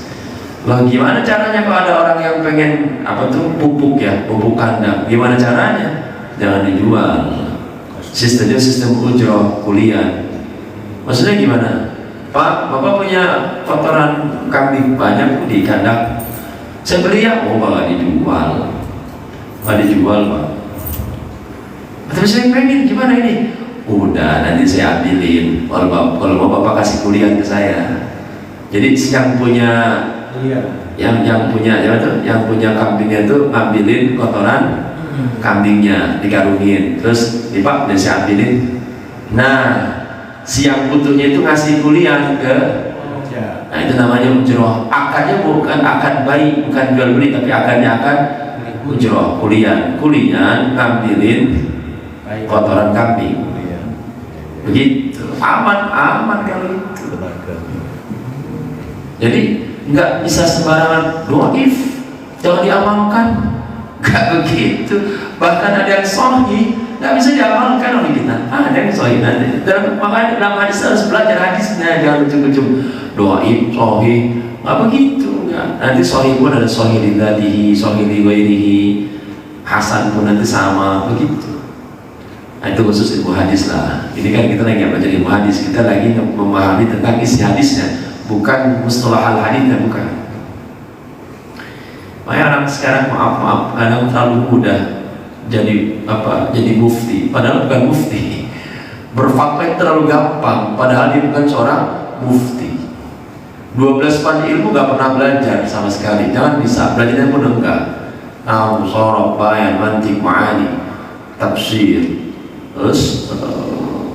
Loh gimana caranya kalau ada orang yang pengen apa tuh pupuk ya, pupuk kandang, gimana caranya? Jangan dijual. Sistemnya sistem ujroh kuliah. Maksudnya gimana? Pak, Bapak punya kotoran kambing banyak di kandang. Saya beli ya, oh nggak dijual, nggak dijual Pak. Tapi saya pengen gimana ini? Udah nanti saya ambilin. Kalau mau Bapak kasih kuliah ke saya. Jadi yang punya yang punya kambingnya itu ngambilin kotoran kambingnya, dikarungin, terus Pak udah saya ambilin. Nah, si yang butuhnya itu ngasih kuliah ke, nah itu namanya ujroh. Akadnya bukan akad baik, bukan jual beli, tapi akadnya akad ujroh, kuliah ngambilin kotoran kambing. Begitu, aman kalau itu. Jadi nggak bisa sembarangan dhaif, jangan diamalkan. Nggak begitu. Bahkan ada yang sahih nggak bisa diamalkan oleh kita. Ada yang sahih nanti. Makanya dalam hadis harus belajar hadisnya, jangan ujung-ujung dhaif, sahih. Nggak begitu. Nggak. Nanti sahih pun ada sahih lidzatihi, sahih li ghairihi, hasan pun nanti sama begitu. Nah, itu khusus ilmu hadis lah. Ini kan kita lagi belajar ilmu hadis, kita lagi memahami tentang isi hadisnya, bukan mustalah hadisnya, bukan. Makanya orang sekarang maaf kadang terlalu mudah jadi mufti, padahal bukan mufti. Berfatwa terlalu gampang, padahal dia bukan seorang mufti. 12 pan ilmu gak pernah belajar sama sekali, jangan bisa belajarnya pun enggak. Nahwu, sharaf, bayan, mantiq, ma'ani, tafsir, terus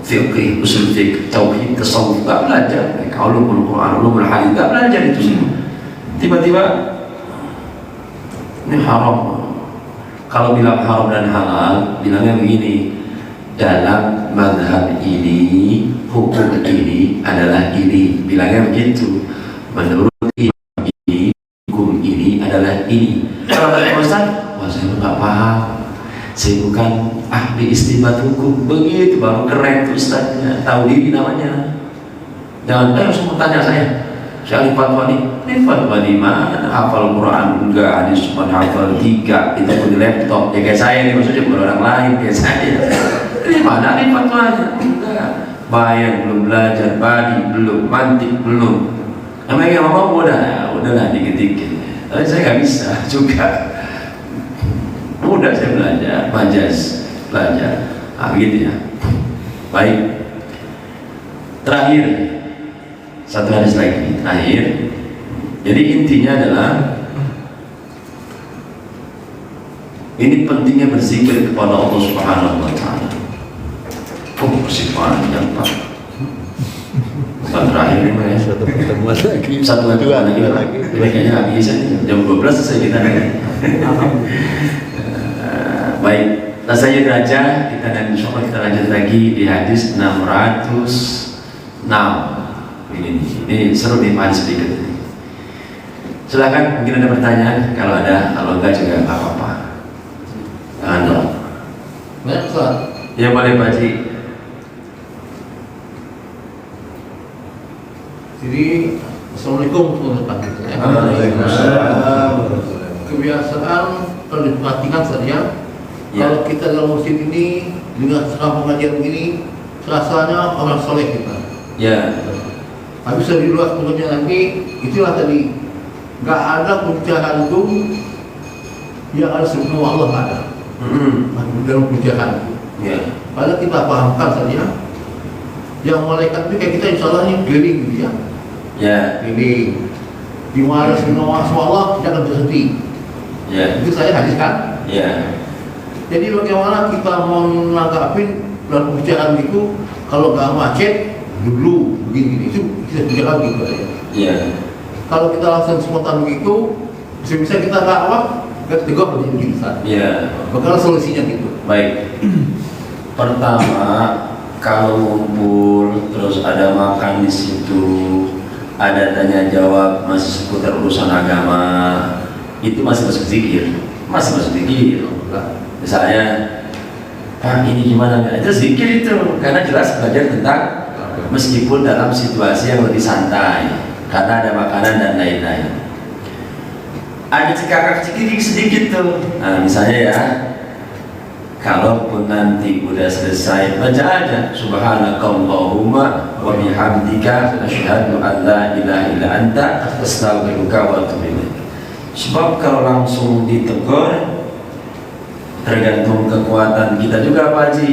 fiqh, usul fiqh, tauhid, tasawuf gak belajar. Ulumul Quran, ulumul hadis gak belajar itu semua. Tiba-tiba ini haram. Kalau bilang haram dan halal, bilangnya begini, dalam mazhab ini, hukum ini adalah ini, bilangnya begitu. Menurut ini, hukum ini adalah ini. Kalau kata Ustaz, wah saya nggak paham, saya bukan ahli istinbat hukum. Begitu baru keren tuh Ustaznya, tahu diri namanya. Jangan semua tanya saya ahli fatwa nih. Ini fatwa di mana? Hafal Quran enggak, hadis cuma hafal 3, itu pun di laptop. Ya kayak saya nih, maksudnya bukan orang lain kayak saya. Ini mana nih fatwanya? Enggak. Bayan belum belajar, badi belum, mantik belum. Namanya yang ngomong udahlah dikit-dikit. Tapi saya nggak bisa juga. Mudah saya belajar, majaz belajar. Nah, begitu ya. Baik. Terakhir, satu hadis lagi terakhir. Jadi intinya adalah ini pentingnya berzikir kepada Allah Subhanahu wa taala. Masih panjang Pak. Terakhir ini ya. Satu pertemuan lagi. Satu lagi. Ini kayaknya nggak bisa nih. Jam 12 selesai kita. Baik, rasanya saja kita dan insyaallah kita lanjut lagi di hadis 606. Ini seru nih hadis berikut. Silakan, mungkin ada pertanyaan. Kalau ada, kalau enggak juga nggak apa-apa. Jangan dong. Ya boleh Pak Haji. Jadi Assalamualaikum warahmatullahi wabarakatuh. Waalaikumsalam. Kebiasaan kalau diperhatikan saja, Ya. kalau kita dalam masjid ini dengan sedang pengajian begini, rasanya orang soleh kita. Ya. Tapi bisa di luar pengajian lagi, itulah tadi nggak ada pencerahan itu yang ada sebelum Allah ada dalam pencerahan. Ya. Kalau kita pahamkan saja, yang malaikat itu kayak kita insya Allah ini keliling gitu ya. Ya. Ini di mana semua Allah jangan berhenti. Ya. Itu saya hadiskan. Ya. Jadi bagaimana kita mau menanggapi dalam pembicaraan itu kalau nggak macet dulu begini itu kita bicara gitu aja. Ya. Kalau kita langsung spontan begitu bisa kita nggak apa nggak tegur begini bisa. Ya. Bagaimana solusinya gitu? Baik. Pertama, kalau ngumpul terus ada makan di situ, ada tanya jawab masih seputar urusan agama, itu masih masuk zikir, masuk zikir. Misalnya, Pak ini gimana? Itu zikir itu, karena jelas belajar tentang meskipun dalam situasi yang lebih santai, karena ada makanan dan lain-lain. Ada cekakak-cekik sedikit tuh. Nah misalnya ya, kalaupun nanti udah selesai baca aja subhanakallahumma wa bihamdika asyhadu an la ilaha illa anta astaghfiruka wa atubu ilaik. Sebab kalau langsung ditegur tergantung kekuatan kita juga Pak Haji.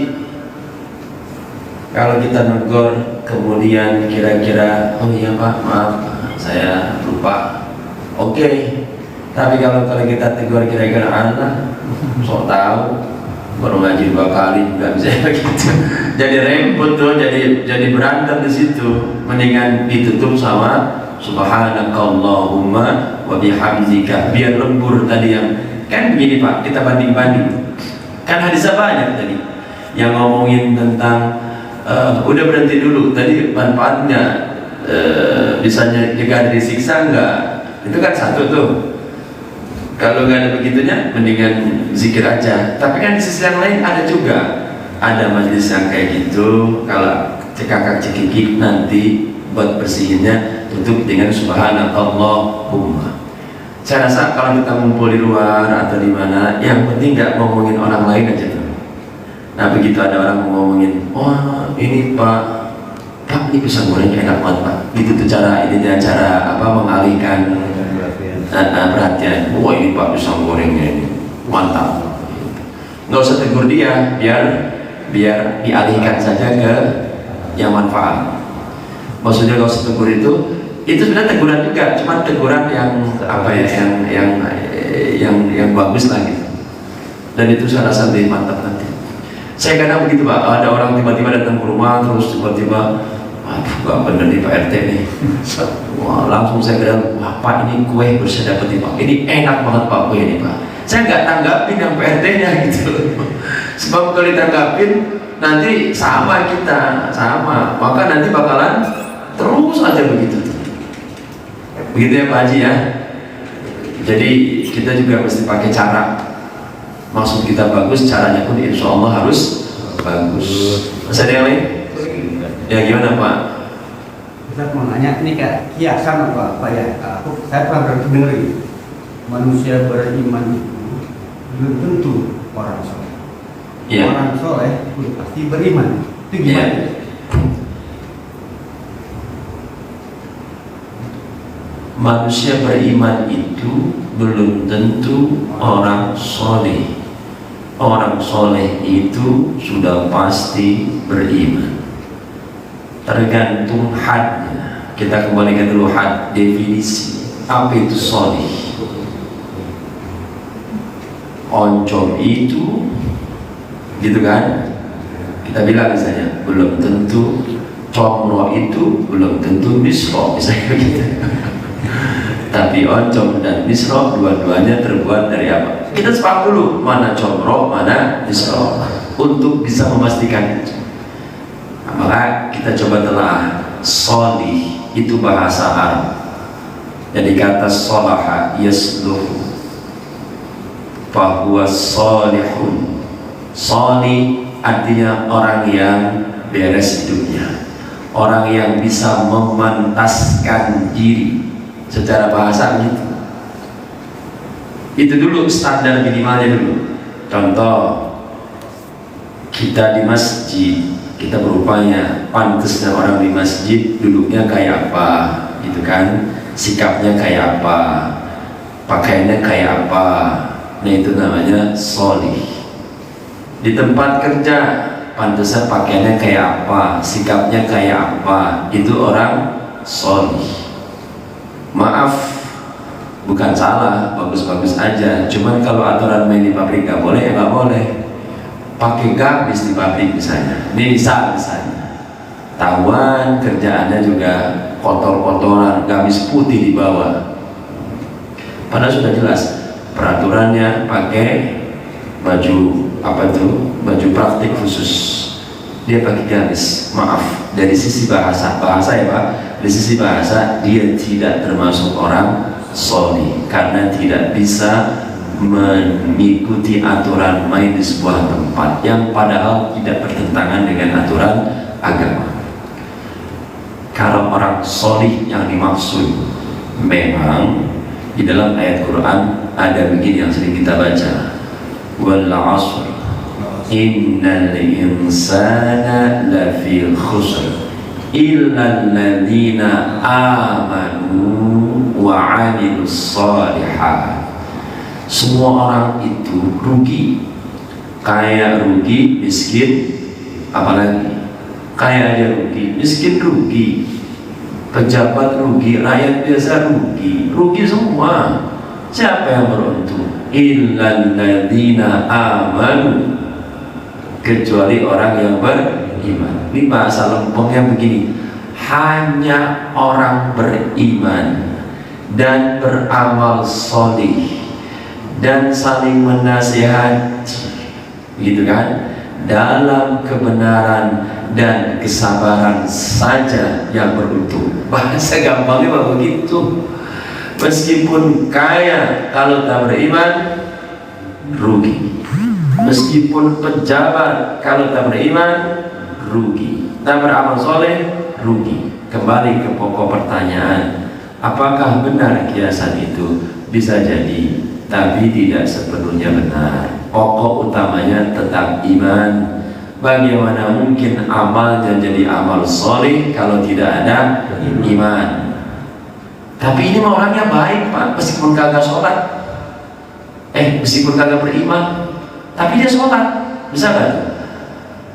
Kalau kita negur kemudian kira-kira oh iya Pak maaf saya lupa, oke. Tapi kalau kita tegur kira-kira anak sok tahu baru ngaji 2 kali nggak bisa begitu, jadi remput tuh, jadi berantem di situ. Mendingan ditutup sama subhanakallahumma wa bihamdika, biar lembur tadi yang kan begini Pak, kita banding-banding kan hadisnya banyak tadi yang ngomongin tentang udah berhenti dulu tadi manfaatnya bisanya juga disiksa enggak, itu kan satu tuh. Kalau nggak ada begitunya, mendingan zikir aja. Tapi kan di sisi yang lain ada juga, ada majelis yang kayak gitu. Kalau cekakak cekikik nanti buat bersihinnya tutup dengan subhanakallahumma. Saya rasa kalau kita ngumpul di luar atau di mana, yang penting nggak ngomongin orang lain aja tuh. Nah begitu ada orang ngomongin, wah ini Pak ini pisang gorengnya enak banget Pak. Gitu tuh cara apa mengalihkan perhatian. Wah ini Pak pisang gorengnya ini mantap. Nggak usah tegur dia, biar dialihkan saja ke yang manfaat. Maksudnya nggak usah tegur itu sebenarnya teguran juga, cuma teguran yang apa ya, yang bagus lah gitu. Dan itu saya rasa lebih mantap nanti. Saya kadang begitu Pak, ada orang tiba-tiba datang ke rumah terus tiba-tiba aduh gak bener nih Pak RT nih. Wah, langsung saya bilang, wah Pak ini kue baru saya dapat nih Pak, ini enak banget Pak kue ini Pak. Saya nggak tanggapin yang PRT nya gitu. Sebab kalau ditanggapin nanti sama kita, maka nanti bakalan terus aja begitu. Begitu ya Pak Haji ya. Jadi kita juga mesti pakai cara. Maksud kita bagus, caranya pun insya Allah harus bagus. Masih ada yang lain? Ya gimana Pak? Saya mau nanya, ini kayak kiasan apa ya? Saya pernah dengar manusia beriman itu belum tentu orang soleh. Ya. Orang soleh itu pasti beriman. Itu gimana? Ya. Manusia beriman itu belum tentu orang soleh. Orang soleh itu sudah pasti beriman. Tergantung hadnya. Kita kembalikan dulu had, definisi apa itu soleh. Oncom itu gitu kan, kita bilang misalnya belum tentu comro itu belum tentu misro misalnya gitu. Tapi oncom dan misro dua-duanya terbuat dari apa? Kita sepakat dulu mana comro mana misro untuk bisa memastikan itu. Nah, maka kita coba telah solih itu bahasa Arab. Jadi kata solaha yasluhu fahuwa solihun. Solih artinya orang yang beres hidupnya, orang yang bisa memantaskan diri secara bahasa gitu. Itu dulu standar minimalnya dulu. Contoh, kita di masjid, kita berupaya pantasnya orang di masjid duduknya kayak apa, gitu kan? Sikapnya kayak apa, pakaiannya kayak apa. Nah itu namanya sholih. Di tempat kerja, pantasnya pakaiannya kayak apa, sikapnya kayak apa, itu orang sholih. Maaf, bukan salah, bagus-bagus aja. Cuman kalau aturan main di pabrik nggak boleh, ya nggak boleh. Pakai gamis di pabrik misalnya. Ini misalnya. Tahuan kerjaannya juga kotor-kotoran, gamis putih di bawah. Padahal sudah jelas peraturannya pakai baju apa tuh? Baju praktik khusus. Dia pakai gamis. Maaf, dari sisi bahasa ya Pak. Dari sisi bahasa dia tidak termasuk orang sholih karena tidak bisa mengikuti aturan main di sebuah tempat yang padahal tidak bertentangan dengan aturan agama. Kalau orang sholih yang dimaksud memang di dalam ayat Quran ada begini yang sering kita baca, wal 'ashr innal insana lafi khusr illa alladziina aamanu wa 'amilus shalihat. Semua orang itu rugi. Kaya rugi, miskin apalagi. Kaya aja rugi, miskin rugi, pejabat rugi, rakyat biasa rugi. Rugi semua. Siapa yang beruntung? Illa alladziina aamanu, kecuali orang yang beriman. Ini bahasa lempengnya begini, hanya orang beriman dan beramal sholih dan saling menasihati, gitu kan, dalam kebenaran dan kesabaran saja yang beruntung. Bahasa gampangnya begitu. Meskipun kaya, kalau tak beriman rugi. Meskipun pejabat, kalau tak beriman rugi. Tak beramal soleh rugi. Kembali ke pokok pertanyaan, apakah benar kiasan itu? Bisa jadi, tapi tidak sepenuhnya benar. Pokok utamanya tetap iman. Bagaimana mungkin amalnya jadi amal soleh kalau tidak ada iman? Tapi ini mah orangnya baik Pak, meskipun kagak sholat, meskipun kagak beriman, tapi dia sholat, bisa nggak?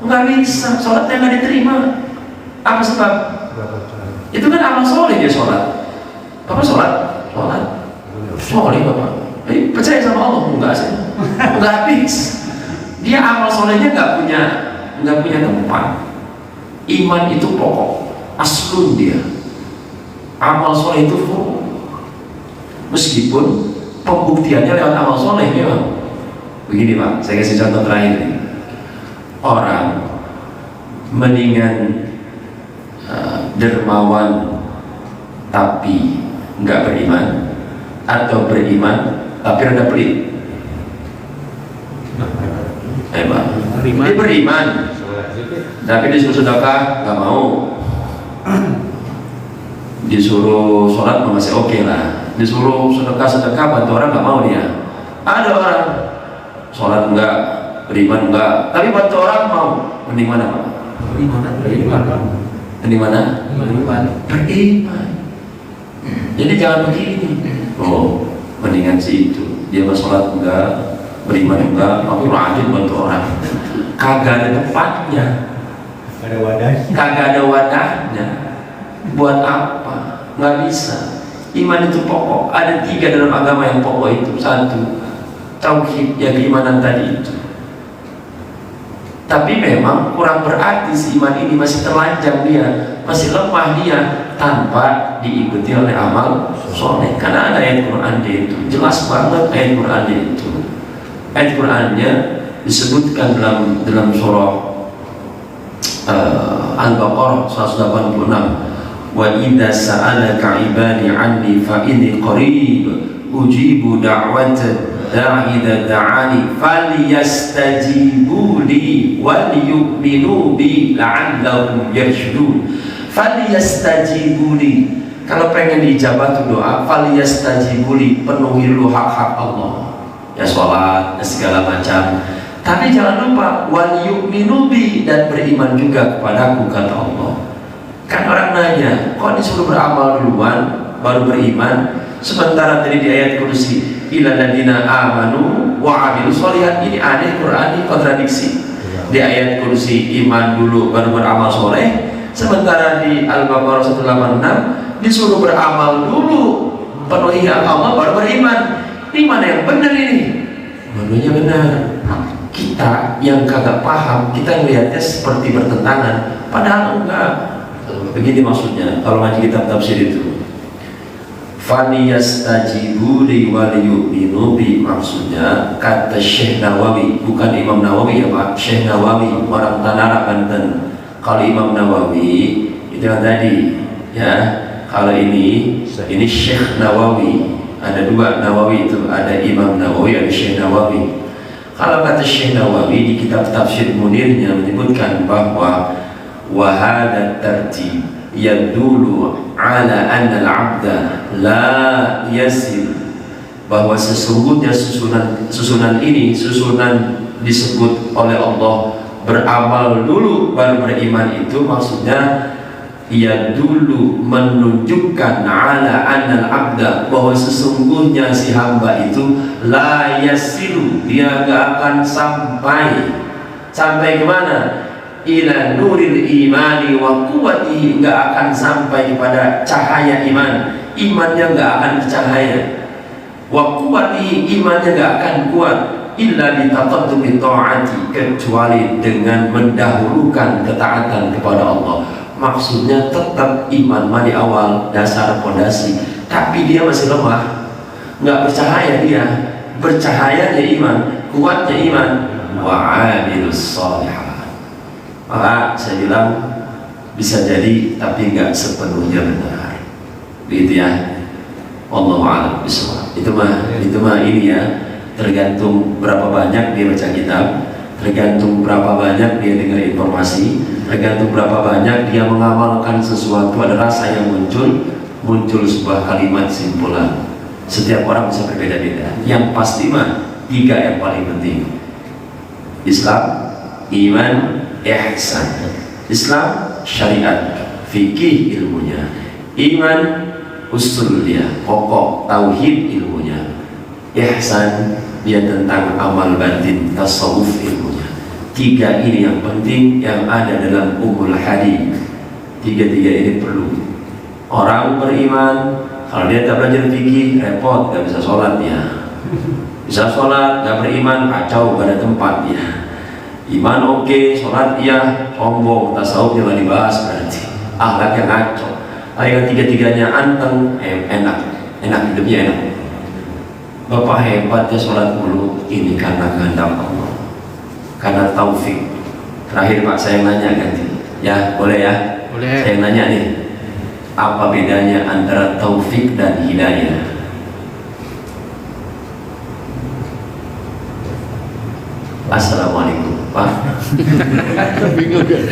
Nggak bisa, sholatnya nggak diterima. Apa sebab? Itu kan amal soleh dia sholat. Bapak sholat? Sholat Bapak. Percaya sama Allah? Enggak sih, nggak habis. Dia amal solehnya nggak punya tempat. Iman itu pokok, aslun dia. Amal soleh itu full. Meskipun pembuktiannya lewat amal soleh memang. Begini Pak, saya kasih contoh terakhir nih. Orang mendingan dermawan tapi nggak beriman, atau beriman tapi rada pelit. Pak, dia beriman tapi disuruh sedekah nggak mau, disuruh sholat masih oke lah, disuruh sedekah bantu orang nggak mau dia. Ada orang sholat enggak, beriman enggak, tapi bantu orang mau. Mending mana Pak? Mending mana? Beriman. Jadi jangan begini. Oh, mendingan si itu. Dia mau sholat enggak, beriman enggak, aku rajin bantu orang. Kagak ada tempatnya. Kagak ada wadahnya. Buat apa? Nggak bisa. Iman itu pokok. Ada 3 dalam agama yang pokok itu. 1, tauhid, yang keimanan tadi itu. Tapi memang kurang berarti si iman ini masih terlanjang dia, masih lemah dia, tanpa diikuti oleh amal soleh. Karena ada ayat Quran dia itu, jelas banget ayat Quran dia itu. Ayat Qurannya disebutkan dalam surah Al-Baqarah 186. Wa idza sa'alaka 'ibadi 'anni fa inni qarib ujibu da'wata da'i idza da'ani falyastajibu li wal yu'minu bi la'allahum yarshudun. Faliyastajibuli, kalau pengen diijabah tuh doa, faliyastajibuli, penuhi lu hak-hak Allah, ya sholat, ya segala macam. Tapi jangan lupa wal yu'minu bi, dan beriman juga kepadaku, kata Allah. Kan orang nanya, kok disuruh beramal duluan baru beriman, sementara tadi di ayat kursi ilal ladina amanu wa amilus sholihat. Ini aneh, Quran ini kontradiksi. Di ayat kursi iman dulu baru beramal soleh, sementara di Al-Baqarah 186 disuruh beramal dulu, penuhi hak Allah baru beriman. Ini mana yang benar ini? Dua-duanya benar. Kita yang kagak paham, kita melihatnya seperti bertentangan, padahal enggak. Begini maksudnya kalau ngaji kitab tafsir itu, Faliyastajibu li wal yu'minu bi, maksudnya kata Syekh Nawawi, bukan Imam Nawawi ya Pak, Syekh Nawawi, orang Tanara, Banten. Kalau Imam Nawawi itu yang tadi ya, kalau ini Syekh Nawawi. Ada dua Nawawi itu, ada Imam Nawawi, ada Syekh Nawawi. Kalau kata Syekh Nawawi di kitab tafsir Munirnya menyebutkan bahwa wahada tartib yadulu ala anna al-abda la yasil, bahwa sesungguhnya susunan ini disebut oleh Allah beramal dulu baru beriman, itu maksudnya ia dulu menunjukkan ala anna al-abda, bahwa sesungguhnya si hamba itu la yasilu, dia gak akan sampai kemana? Ila nuril imani wa quwwatihi, enggak akan sampai kepada cahaya iman, imannya enggak akan bercahaya. Wa quwwatihi, imannya enggak akan kuat, illa bi taqaddumi ta'ati, kecuali dengan mendahulukan ketaatan kepada Allah. Maksudnya tetap iman di awal, dasar pondasi, tapi dia masih lemah, enggak bercahaya dia. Bercahayanya iman, kuatnya iman, wa 'amilus sholihat. Maka saya bilang bisa jadi, tapi nggak sepenuhnya benar, gitu ya. Wallahu a'lam bishawab. Itu mah ini ya, tergantung berapa banyak dia baca kitab, tergantung berapa banyak dia dengar informasi, tergantung berapa banyak dia mengamalkan sesuatu. Ada rasa yang muncul sebuah kalimat simpulan. Setiap orang bisa berbeda-beda. Yang pasti mah 3 yang paling penting: Islam, iman, ihsan. Islam syariat, fikih ilmunya, iman usul dia, pokok tauhid ilmunya, ihsan dia tentang amal batin, tasawuf ilmunya. 3 ini yang penting yang ada dalam umul hadis. 3 ini perlu. Orang beriman kalau dia tak belajar fikih repot, gak bisa sholat dia. Bisa sholat, gak beriman kacau, gak ada tempat dia. Iman oke, sholat iya, sombong, tasawuf jangan dibahas berarti. Akhlaknya ngaco. Yang 3-tiganya anteng, enak hidupnya enak. Bapak hebat ya sholat mulu, ini karena kehendak Allah, karena taufik. Terakhir Pak saya nanya ganti, ya boleh ya? Boleh. Saya nanya nih, apa bedanya antara taufik dan hidayah? Assalamualaikum Pak. Bingung kan?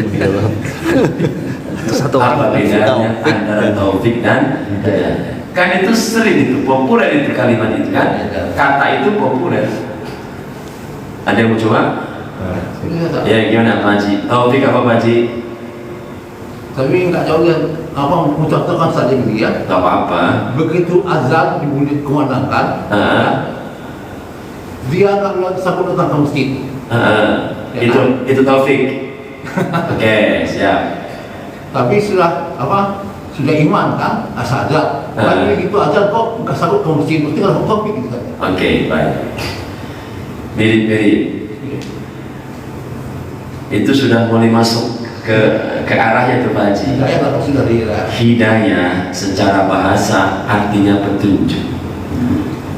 Apa bedanya antara taufik dan hidayah? Kan itu sering itu, populer itu kalimat itu kan, kata itu populer. Ada yang mau coba? Ya gimana Pak Haji? Taufik apa Pak Haji? Tapi nggak jauh ya, apa mencontohkan saja dia. Gak apa-apa. Begitu azan dibunyi kumandangkan, dia nggak bilang sanggup datang ke masjid. Itu taufik. Oke, siap. Tapi sudah sudah iman kan, sadar. Tapi begitu azan kok nggak sanggup ke masjid, mesti harus taufik gitu kan. Oke, baik. Mirip. Itu sudah mulai masuk ke arahnya tuh Pak Haji. Hidayah secara bahasa artinya petunjuk.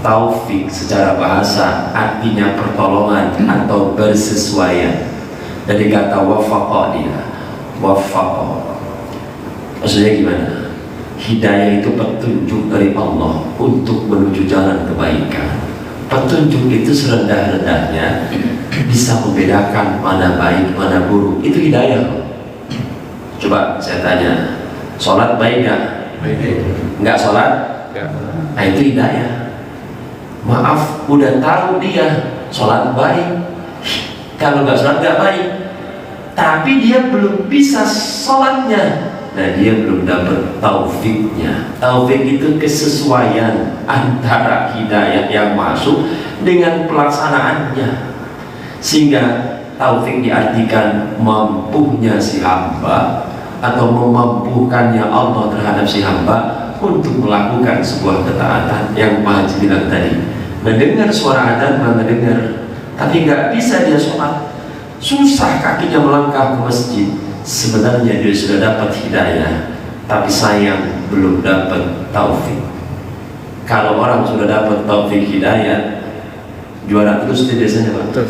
Taufik secara bahasa artinya pertolongan atau bersesuaian. Dari kata wafaqa dia, wafaqa. Maksudnya gimana? Hidayah itu petunjuk dari Allah untuk menuju jalan kebaikan. Petunjuk itu serendah-rendahnya bisa membedakan mana baik, mana buruk. Itu hidayah. Coba saya tanya, Sholat baik nggak? Nggak sholat? Nah itu hidayah. Maaf, udah tahu dia sholat baik, kalau nggak sholat nggak baik, tapi dia belum bisa sholatnya. Nah dia belum dapat taufiknya. Taufik itu kesesuaian antara hidayah yang masuk dengan pelaksanaannya. Sehingga taufik diartikan mampunya si hamba atau memampukannya Allah terhadap si hamba untuk melakukan sebuah ketaatan yang Pak Haji bilang tadi. Mendengar suara adzan mendengar, tapi nggak bisa dia sholat, susah kakinya melangkah ke masjid. Sebenarnya dia sudah dapat hidayah, tapi sayang belum dapat taufik. Kalau orang sudah dapat taufik hidayah, juara terus dia biasanya Pak.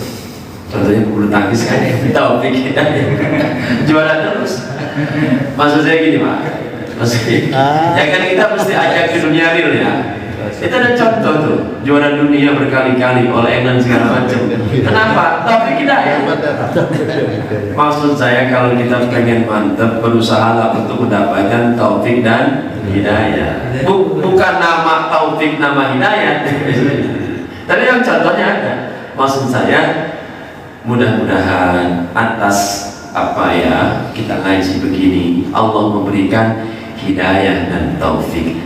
Contohnya bulu tangkis kan, taufik hidayah, juara terus. Maksud saya gini Pak, ya kan kita mesti ajak ke dunia real ya. Itu ada contoh tuh, juara dunia berkali-kali oleh England segala macam. Kenapa? Taufik hidayah. Maksud saya kalau kita pengen mantep, berusahalah untuk mendapatkan taufik dan hidayah. Bukan nama taufik, nama hidayah. Tadi yang contohnya ada. Maksud saya mudah-mudahan atas apa ya kita ngaji begini, Allah memberikan hidayah dan taufik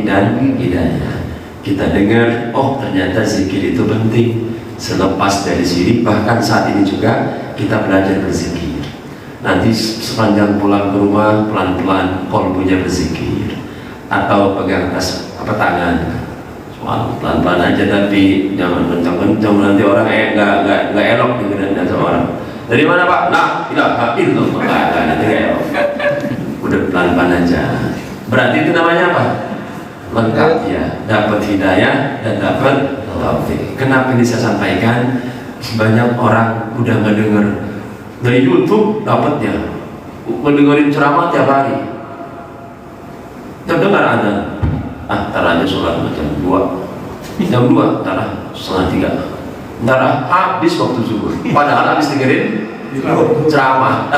dan hidayah. Kita dengar, oh ternyata zikir itu penting. Selepas dari sini, bahkan saat ini juga kita belajar berzikir. Nanti sepanjang pulang ke rumah, pelan-pelan kolbunya berzikir, atau pegang tas tangan, pelan-pelan aja, tapi jangan kencang-kencang, nanti orang nggak elok dengan sama orang. Dari mana Pak? Nah, tidak illallah, nanti nggak elok. Udah pelan-pelan aja. Berarti itu namanya apa? Lengkap ya, dapat hidayah dan dapat taufik. Kenapa ini saya sampaikan? Banyak orang udah ngedenger dari YouTube dapatnya, mendengarin ceramah tiap hari. Terdengar ada, tar aja sholat jam 2, tar 2:30, tar habis waktu subuh. Padahal habis dengerin ceramah,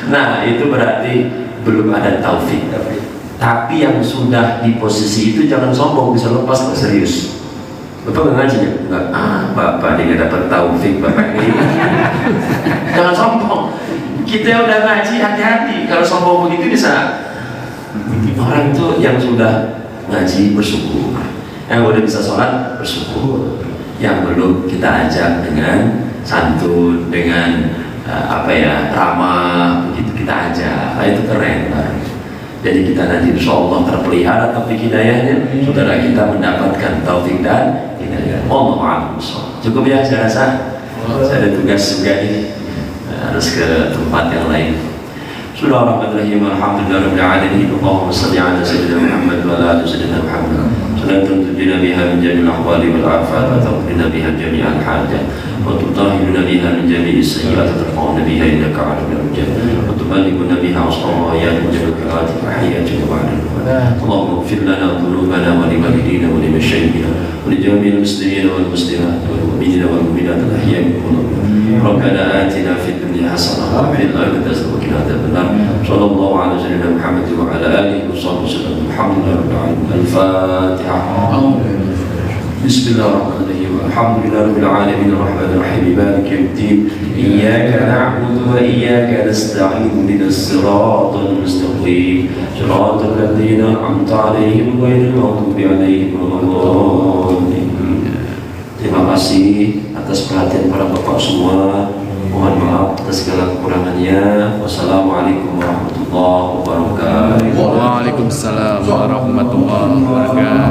nah itu berarti belum ada taufik. Tapi yang sudah di posisi itu jangan sombong, bisa lepas tak serius. Bapak nggak ngaji ya? Enggak. Bapak dia nggak dapat taufik Bapak ini. Jangan sombong. Kita yang udah ngaji hati-hati. Kalau sombong begitu bisa. Orang itu yang sudah ngaji bersyukur, yang udah bisa sholat bersyukur, yang belum kita ajak dengan santun, dengan ramah, begitu kita ajak. Nah, itu keren Pak. Jadi kita nanti insya Allah terpelihara taufik hidayahnya, saudara kita mendapatkan taufik dan hidayah. Allah cukup ya, saya rasa. Saya ada tugas juga nih, harus ke tempat yang lain. Bismillahirrahmanirrahim. Alhamdulillahirabbil alamin. Allahumma shalli ala sayyidina Muhammad wa ala ali sayyidina Muhammad. Salatan tudina biha min jami'il ahwali wal afat wa taqdina biha jami'al hajat wa tutahhiruna biha min jami'is sayyi'ati wa tarfa'una biha indaka 'alal jannah wa tuballighuna biha aqsal ayati jami'il qira'ati wa hayati wa ba'da. Allahumma ighfir lana dhunubana wa li walidina wa li mashayikhina wa li jami'il muslimina wal muslimat wal mu'minina wal mu'minat al ahya'i minhum. Rabbana atina fid dunya hasanah wa fil akhirati hasanah wa qina adzabannar. Sallallahu ala sayyidina Muhammad wa ala alihi wa sahbihi wasallam. Alhamdulillahirabbil alamin. Al-Fatihah. Bismillahirrahmanirrahim. Alhamdulillahirabbil alamin arrahmanir rahim maliki yaumiddin. Iyyaka na'budu wa iyyaka nasta'in. Ihdinas siratal mustaqim. Siratal ladzina an'amta 'alaihim ghairil maghdubi 'alaihim waladdallin. Terima kasih atas perhatian para bapak semua. Mohon maaf atas segala kekurangannya. Wassalamualaikum warahmatullahi wabarakatuh. Waalaikumsalam warahmatullahi wabarakatuh.